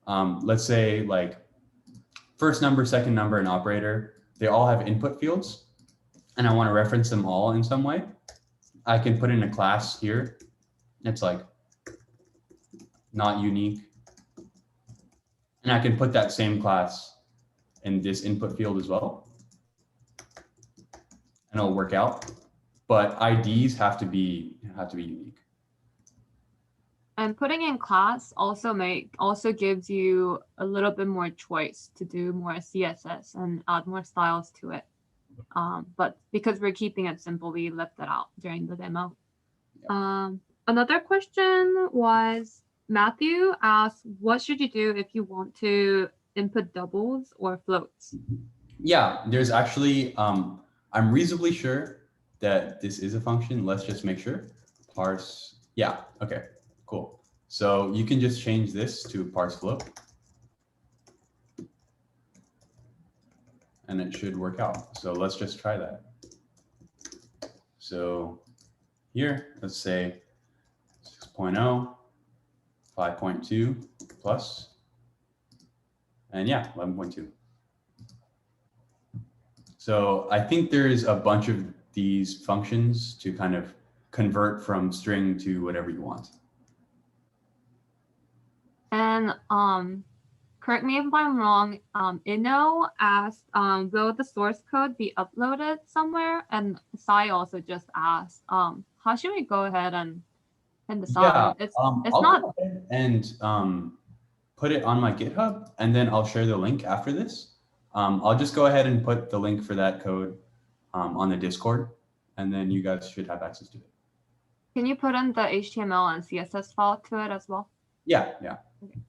Let's say like first number, second number, and operator, they all have input fields, and I want to reference them all in some way. I can put in a class here. It's like not unique. And I can put that same class in this input field as well. And it'll work out. But IDs have to be unique.
And putting in class also gives you a little bit more choice to do more CSS and add more styles to it. But because we're keeping it simple, we left that out during the demo. Another question was, Matthew asked, what should you do if you want to input doubles or floats?
Yeah, there's actually, I'm reasonably sure that this is a function. Let's just make sure. Parse, yeah, okay, cool. So you can just change this to parse float. And it should work out. So let's just try that. So here, let's say 6.0, 5.2 plus, and yeah, 11.2. So I think there's a bunch of these functions to kind of convert from string to whatever you want.
And correct me if I'm wrong, Inno asked, will the source code be uploaded somewhere? And Sai also just asked, how should we go ahead and decide?
Yeah,
it's
I'll
not
go ahead and put it on my GitHub, and then I'll share the link after this. I'll just go ahead and put the link for that code on the Discord, and then you guys should have access to it.
Can you put in the HTML and CSS file to it as well?
Yeah.
Okay.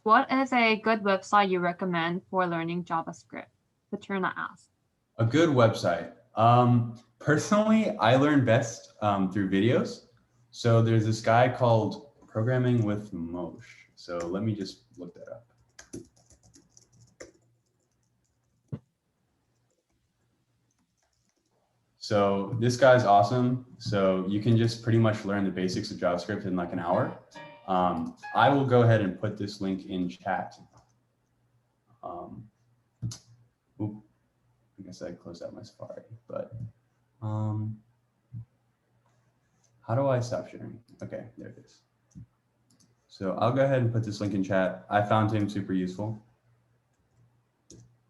What is a good website you recommend for learning JavaScript? Paterna asked.
A good website. Personally, I learn best through videos. So there's this guy called Programming with Moshe. So let me just look that up. So this guy's awesome. So you can just pretty much learn the basics of JavaScript in like an hour. I will go ahead and put this link in chat. I guess I closed out my Safari, but how do I stop sharing? Okay, there it is. So I'll go ahead and put this link in chat. I found him super useful.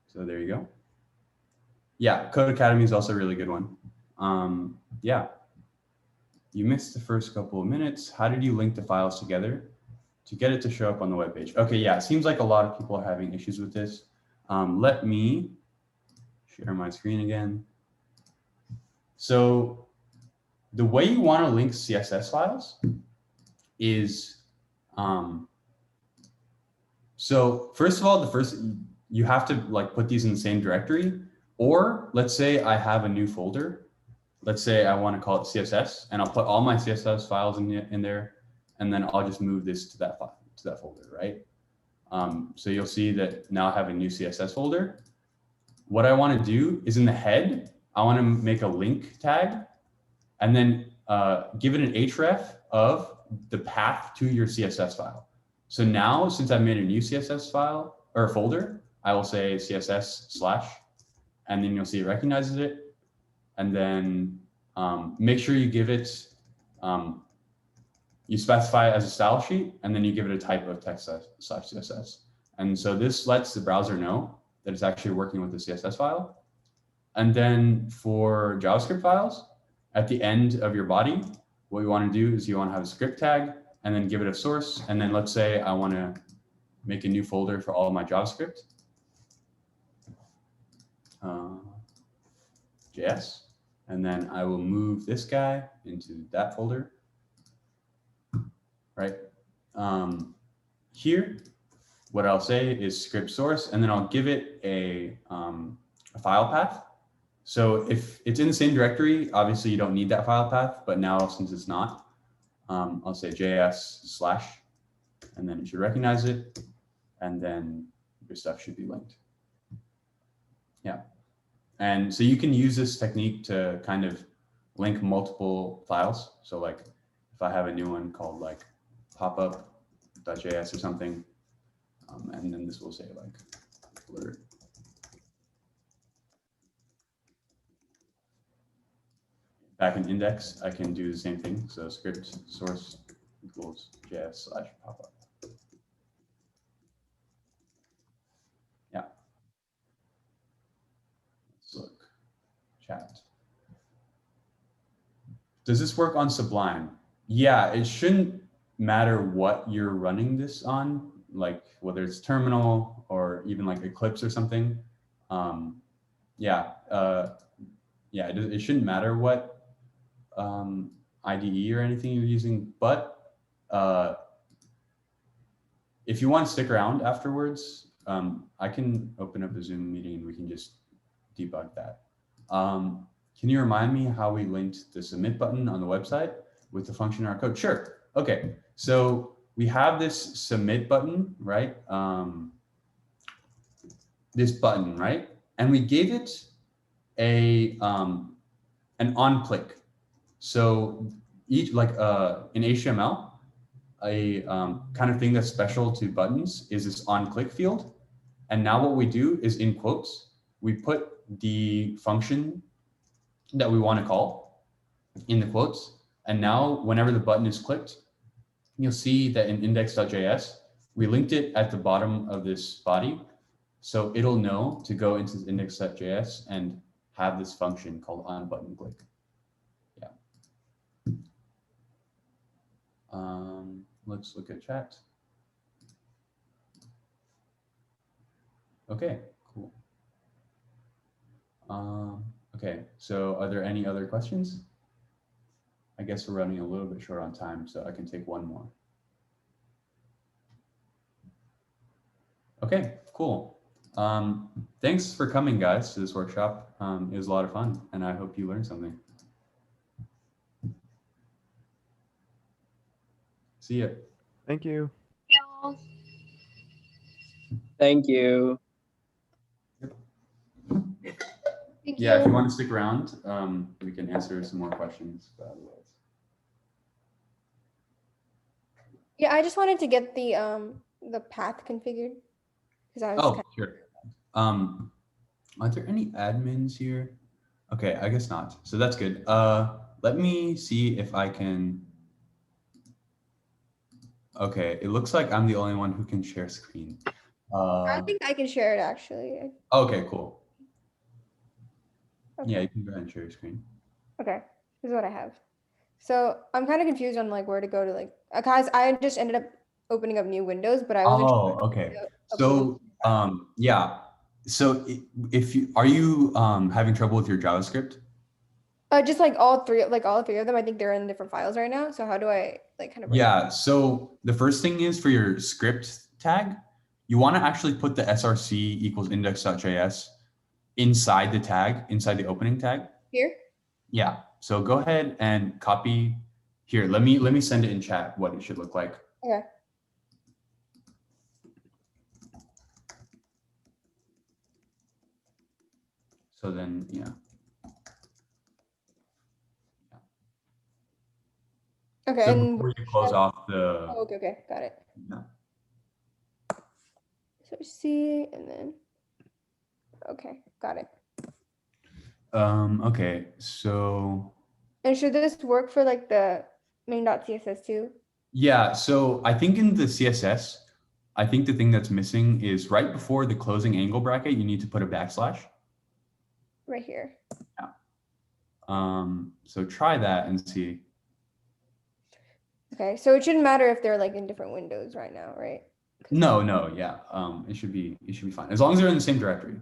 So there you go. Yeah, Code Academy is also a really good one. Yeah, you missed the first couple of minutes. How did you link the files together to get it to show up on the web page? Okay, yeah, it seems like a lot of people are having issues with this. Let me share my screen again. So the way you want to link CSS files is, so first of all, you have to like put these in the same directory, or let's say I have a new folder. Let's say I want to call it CSS, and I'll put all my CSS files in there, and then I'll just move this to that file, to that folder, right? So you'll see that now I have a new CSS folder. What I want to do is in the head, I want to make a link tag, and then give it an href of the path to your CSS file. So now, since I made a new CSS file or folder, I will say CSS/, and then you'll see it recognizes it. And then make sure you give it, you specify it as a style sheet, and then you give it a type of text/CSS. And so this lets the browser know that it's actually working with the CSS file. And then for JavaScript files, at the end of your body, what you want to do is you want to have a script tag and then give it a source. And then let's say I want to make a new folder for all of my JavaScript. JS. And then I will move this guy into that folder. Right? Here, what I'll say is script source, and then I'll give it a file path. So if it's in the same directory, obviously you don't need that file path, but now since it's not, I'll say JS/, and then it should recognize it, and then your stuff should be linked. Yeah. And so you can use this technique to kind of link multiple files. So like if I have a new one called like popup.js or something, and then this will say like alert. Back in index, I can do the same thing. So script source equals JS/popup. Yeah. Let's look. Chat. Does this work on Sublime? Yeah, it shouldn't matter what you're running this on, like whether it's terminal or even like Eclipse or something. It shouldn't matter what IDE or anything you're using, but if you want to stick around afterwards, I can open up a Zoom meeting and we can just debug that. Can you remind me how we linked the submit button on the website with the function in our code? Sure. Okay. So we have this submit button, right? This button, right? And we gave it an on click. So each, like in HTML, a kind of thing that's special to buttons is this on click field. And now what we do is in quotes, we put the function that we want to call in the quotes. And now whenever the button is clicked, you'll see that in index.js, we linked it at the bottom of this body. So it'll know to go into index.js and have this function called onButtonClick. Yeah. Let's look at chat. Okay, cool. Okay, so are there any other questions? I guess we're running a little bit short on time, so I can take one more. Okay, cool. Thanks for coming, guys, to this workshop. It was a lot of fun, and I hope you learned something. See ya.
Thank you.
Thank you.
Thank
Yeah, if
you.
you want to stick around, we can answer some more questions. But otherwise.
Yeah, I just wanted to get the path configured because I was
Oh, sure. Are there any admins here? Okay, I guess not. So that's good. Let me see if I can. Okay, it looks like I'm the only one who can share screen.
I think I can share it actually.
Okay, cool.
Okay.
Yeah, you can go ahead and share your screen.
Okay, this is what I have. So I'm kind of confused on like where to go to like, guys, I just ended up opening up new windows, but I wasn't
Oh,
sure
okay.
to
So yeah. So if you are you having trouble with your JavaScript?
just like all three of them, I think they're in different files right now. So how do I like kind of?
Yeah. So the first thing is for your script tag, you want to actually put the src equals index.js inside the tag, inside the opening tag.
Here?
Yeah. So go ahead and copy here. Let me send it in chat what it should look like.
Okay.
So then, yeah.
Okay.
So
And
before you close off the.
oh, okay, got it.
Yeah.
So C and then. Okay, got it.
Okay. So.
And should this work for like the main.css too?
Yeah. So I think in the CSS, I think the thing that's missing is right before the closing angle bracket, you need to put a backslash.
right here.
So try that and see.
Okay, so it shouldn't matter if they're like in different windows right now, right?
No, yeah. It should be fine as long as they're in the same directory.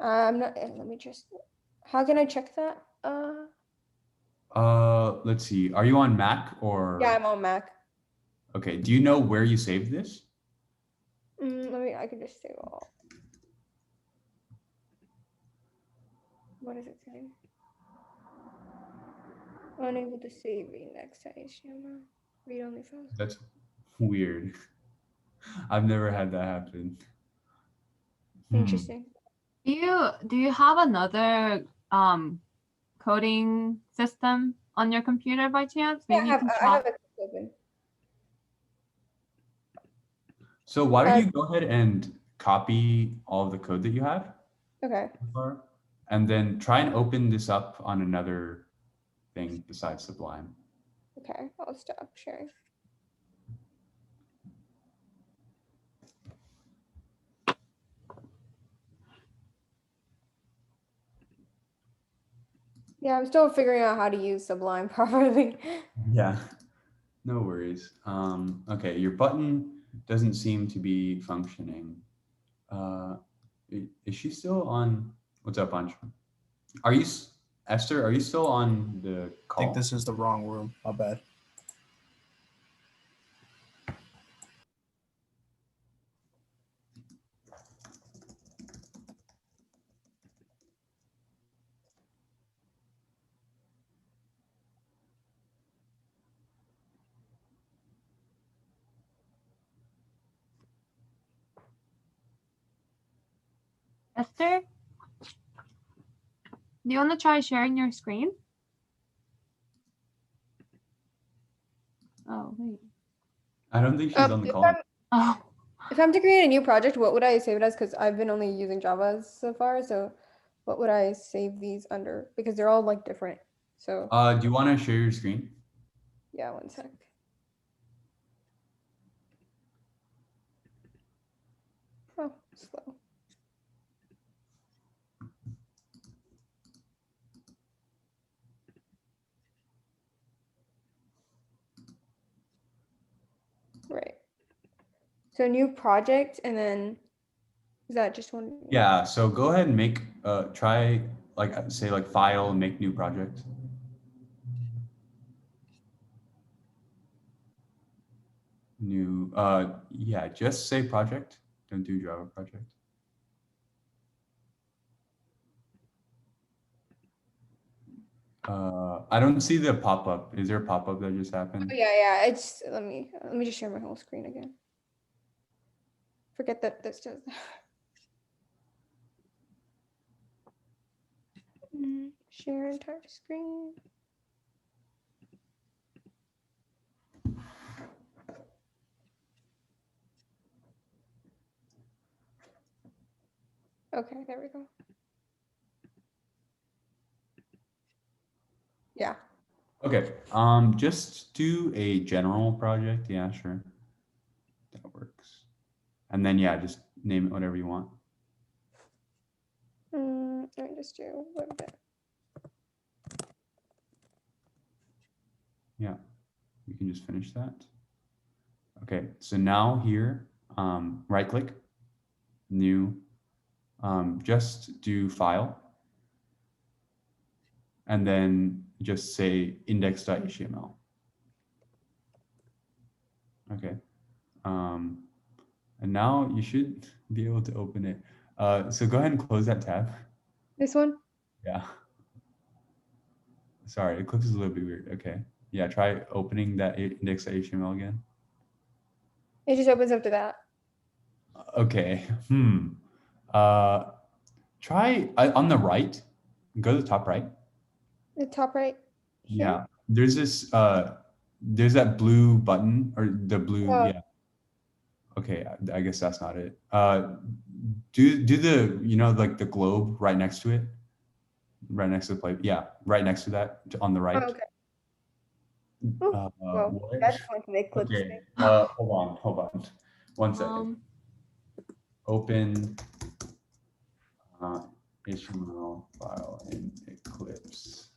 I'm not. Let me just. How can I check that?
Let's see. Are you on Mac or?
Yeah, I'm on Mac.
Okay. Do you know where you saved this?
Let me. I can just save all. What is it saying? Unable to save index to HTML. Read only files.
That's weird. I've never had that happen.
Interesting.
Do you have another coding system on your computer by chance?
Yeah,
Maybe you can
I
swap.
have it open.
So why don't you go ahead and copy all of the code that you have?
Okay.
And then try and open this up on another thing besides Sublime.
Okay, I'll stop sharing. Yeah, I'm still figuring out how to use Sublime properly.
Yeah, no worries. Okay, your button doesn't seem to be functioning. Is she still on? What's up, Ansh? Are you, Esther, are you still on the
I
call?
think this is the wrong room. My bad.
Esther, do you want to try sharing your screen? Oh, wait.
I don't think she's on the
If
call.
Oh,
If I'm to create a new project, what would I save it as? Because I've been only using Java so far. So what would I save these under? Because they're all like different. So
Do you want to share your screen?
yeah, one sec. Oh, slow. Right. So new project, and then is that just one?
Yeah, so go ahead and make, try, like, say like file, make new project. New, yeah, just say project. Don't do Java project. I don't see the pop-up. Is there a pop-up that just happened?
Oh, yeah. It's let me just share my whole screen again. Forget that this does that. Share entire screen. Okay, there we go. Yeah.
Okay, just do a general project. Yeah, sure. That works. And then, yeah, just name it whatever you want.
Let me just do web dev.
Yeah, you can just finish that. Okay, so now here, right click, new, just do file, and then just say index.html. Okay, and now you should be able to open it. So go ahead and close that tab.
This one?
Yeah. Sorry, Eclipse is a little bit weird. Okay. Yeah, try opening that index.html again.
It just opens up to that.
Okay. Try on the right. Go to the top right.
The top right. Here?
Yeah. There's this. There's that blue button or the blue.
Oh.
Yeah. Okay. I guess that's not it. Do the like the globe right next to it. Right next to the plate. Yeah. Right next to that on the right.
Oh, okay. Well,
What?
that's going to make Eclipse
Okay.
thing.
Hold on. 1 second. Open HTML file in Eclipse.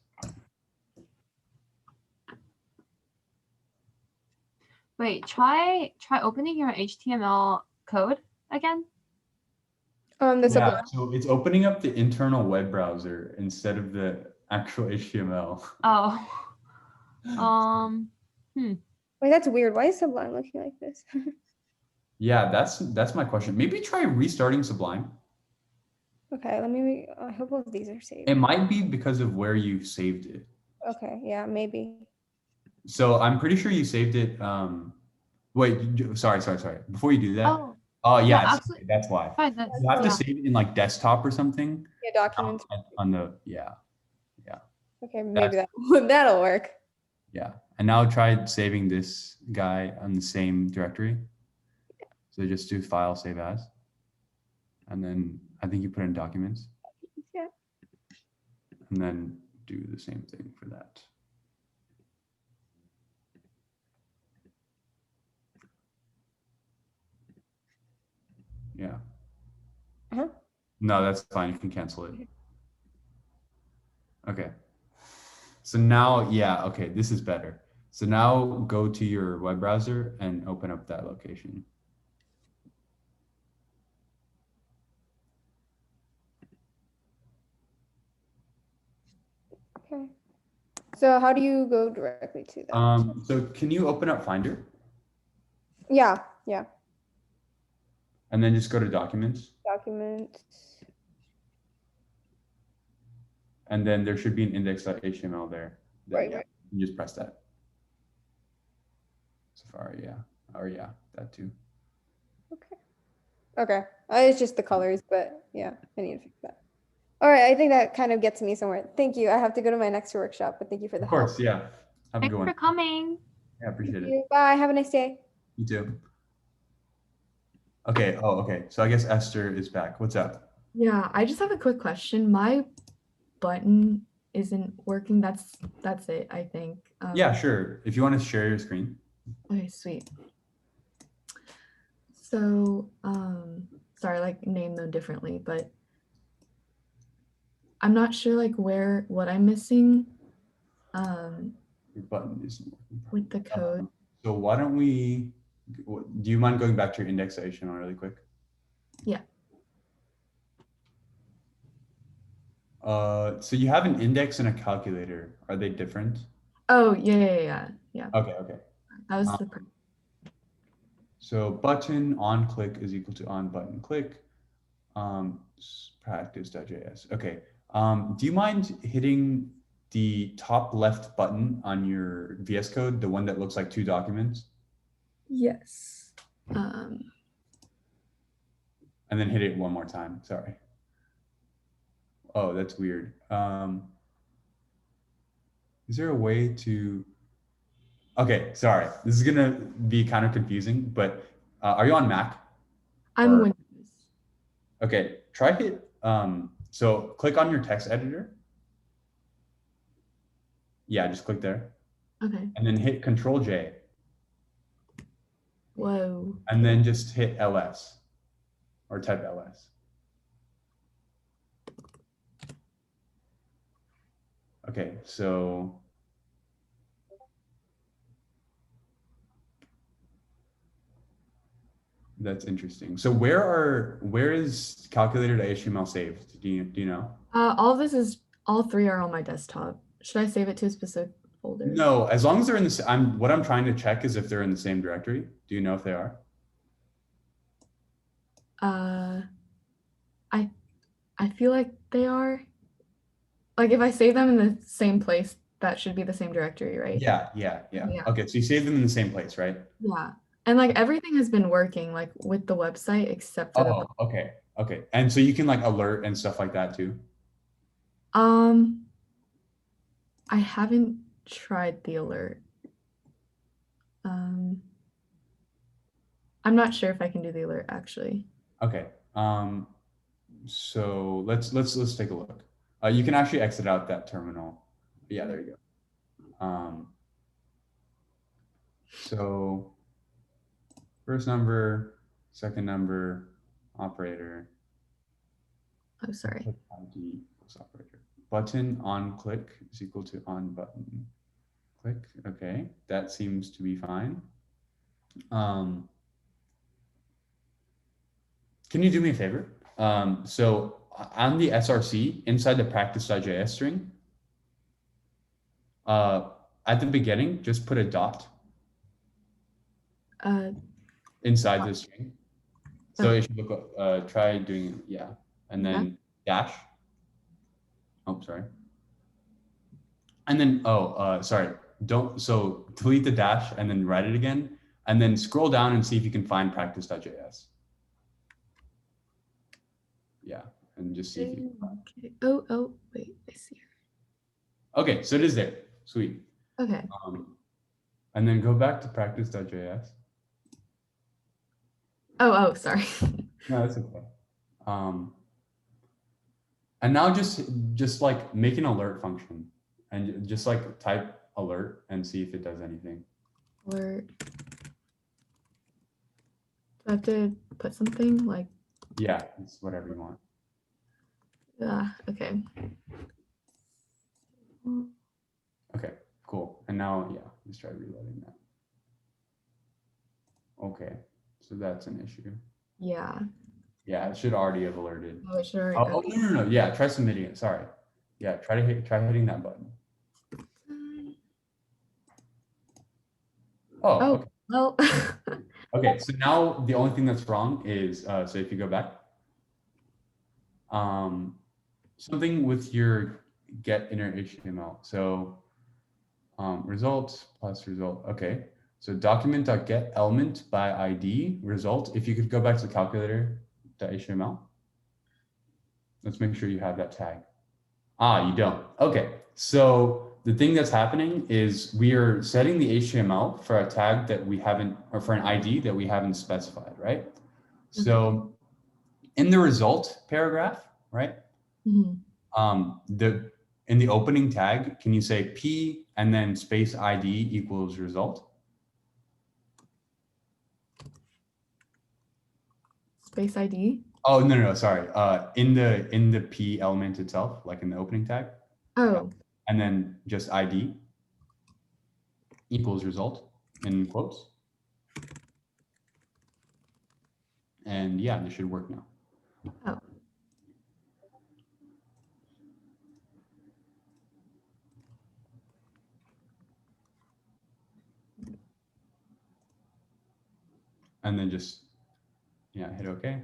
Wait, try opening your HTML code again.
The
Yeah,
Sublime.
so it's opening up the internal web browser instead of the actual HTML.
Oh.
Wait, that's weird. Why is Sublime looking like this?
Yeah, that's my question. Maybe try restarting Sublime.
Okay, let me. I hope all of these are saved.
It might be because of where you saved it.
Okay, yeah, maybe.
So I'm pretty sure you saved it. Wait, sorry. Before you do that,
Oh,
yeah,
yeah,
it's-
absolutely.
that's why.
Try this.
You have to
Yeah.
save it in like desktop or something.
Yeah, documents.
On the yeah.
Okay, maybe that'll work.
Yeah, and now try saving this guy on the same directory. So just do file save as, and then I think you put in documents.
Yeah.
And then do the same thing for that. Yeah.
Uh-huh.
No, that's fine. You can cancel it. Okay. So now, yeah, okay, this is better. So now go to your web browser and open up that location.
Okay. So how do you go directly to that?
So can you open up Finder
Yeah.
and then just go to Documents,
Documents.
and then there should be an index.html there.
Right.
You just press that. Safari, yeah. Or yeah, that too.
Okay. It's just the colors, but yeah, I need to fix that. All right, I think that kind of gets me somewhere. Thank you. I have to go to my next workshop, but thank you for the
Of course,
help.
yeah. Have a
Thanks
good one.
for coming.
Yeah, appreciate
Thank
it.
you. Bye. Have a nice day.
You too. Okay. Oh, okay. So I guess Esther is back. What's up?
Yeah, I just have a quick question. My button isn't working. That's it, I think.
Yeah, sure. If you want to share your screen.
Okay, sweet. So, sorry, like name them differently, but I'm not sure like what I'm missing
Your button isn't working.
with the code.
So why don't we, do you mind going back to your index.html really quick?
Yeah.
So you have an index and a calculator. Are they different?
Oh, yeah.
Okay.
That was the
So button on click is equal to on button click. Practice.js. Okay. Do you mind hitting the top left button on your VS Code, the one that looks like two documents?
Yes.
And then hit it one more time. Sorry. Oh, that's weird. Is there a way to? Okay, sorry. This is gonna be kind of confusing, but are you on Mac?
I'm Windows.
Okay, try hit. So click on your text editor. Yeah, just click there.
Okay.
And then hit Control J.
Whoa.
And then just hit ls or type ls. Okay, so that's interesting. So where is calculator.html saved? Do you know?
All three are on my desktop. Should I save it to a specific folder?
No, as long as they're in the what I'm trying to check is if they're in the same directory. Do you know if they are?
I feel like they are. Like if I save them in the same place, that should be the same directory, right?
Yeah. Okay, so you save them in the same place, right?
Yeah. And like everything has been working like with the website except for the
okay. And so you can like alert and stuff like that too?
I haven't tried the alert. I'm not sure if I can do the alert actually.
Okay. So let's take a look. You can actually exit out that terminal. Yeah, there you go. So first number, second number, operator.
Oh, sorry.
Click ID equals operator. Button on click is equal to on button click. Okay, that seems to be fine. Can you do me a favor? So on the src, inside the practice.js string, at the beginning, just put a dot inside the string. So it should look, try doing it, yeah. And then dash. Oh, sorry. And then, sorry, so delete the dash and then write it again. And then scroll down and see if you can find practice.js. Yeah, and just see if you can find it.
Okay. Oh, wait, I see.
Okay, so it is there. Sweet.
Okay.
And then go back to practice.js.
Oh, sorry.
No, that's okay. And now just like make an alert function and just like type alert and see if it does anything.
Alert. Do I have to put something like?
Yeah, it's whatever you want.
Okay.
Okay, cool. And now, yeah, let's try reloading that. Okay, so that's an issue.
Yeah.
Yeah, it should already have alerted.
Oh, it should already.
Oh, no. Yeah, try submitting it. Sorry. Yeah, try hitting that button. Oh, okay.
Well.
Okay, so now the only thing that's wrong is, so if you go back, something with your get inner HTML. So result plus result. Okay, so document.get element by ID result. If you could go back to the calculator.html, let's make sure you have that tag. You don't. Okay, so the thing that's happening is we are setting the HTML for a tag that we haven't, or for an ID that we haven't specified, right? So in the result paragraph, right? In the opening tag, can you say P and then space ID equals result?
Space ID?
Oh, no, sorry. In the P element itself, like in the opening tag.
Oh.
And then just ID equals result in quotes. And yeah, this should work now.
Oh.
And then just, yeah, hit OK.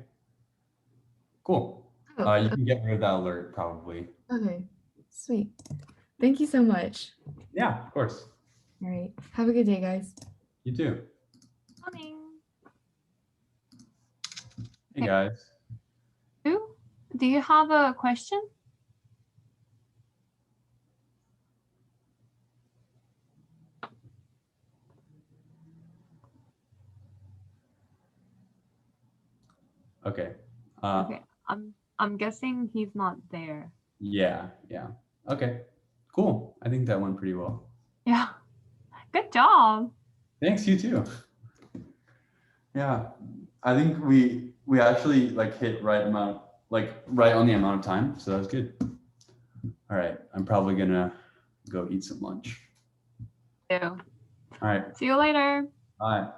Cool.
Oh,
you can get rid of that alert probably.
Okay, sweet. Thank you so much.
Yeah, of course.
All right. Have a good day, guys.
You too.
Morning.
Hey, guys.
Do you have a question?
Okay.
Okay. I'm guessing he's not there.
Yeah. Okay, cool. I think that went pretty well.
Yeah. Good job.
Thanks, you too. Yeah, I think we actually like hit right on the amount of time, so that was good. All right, I'm probably gonna go eat some lunch.
Yeah.
All right.
See you later.
Bye.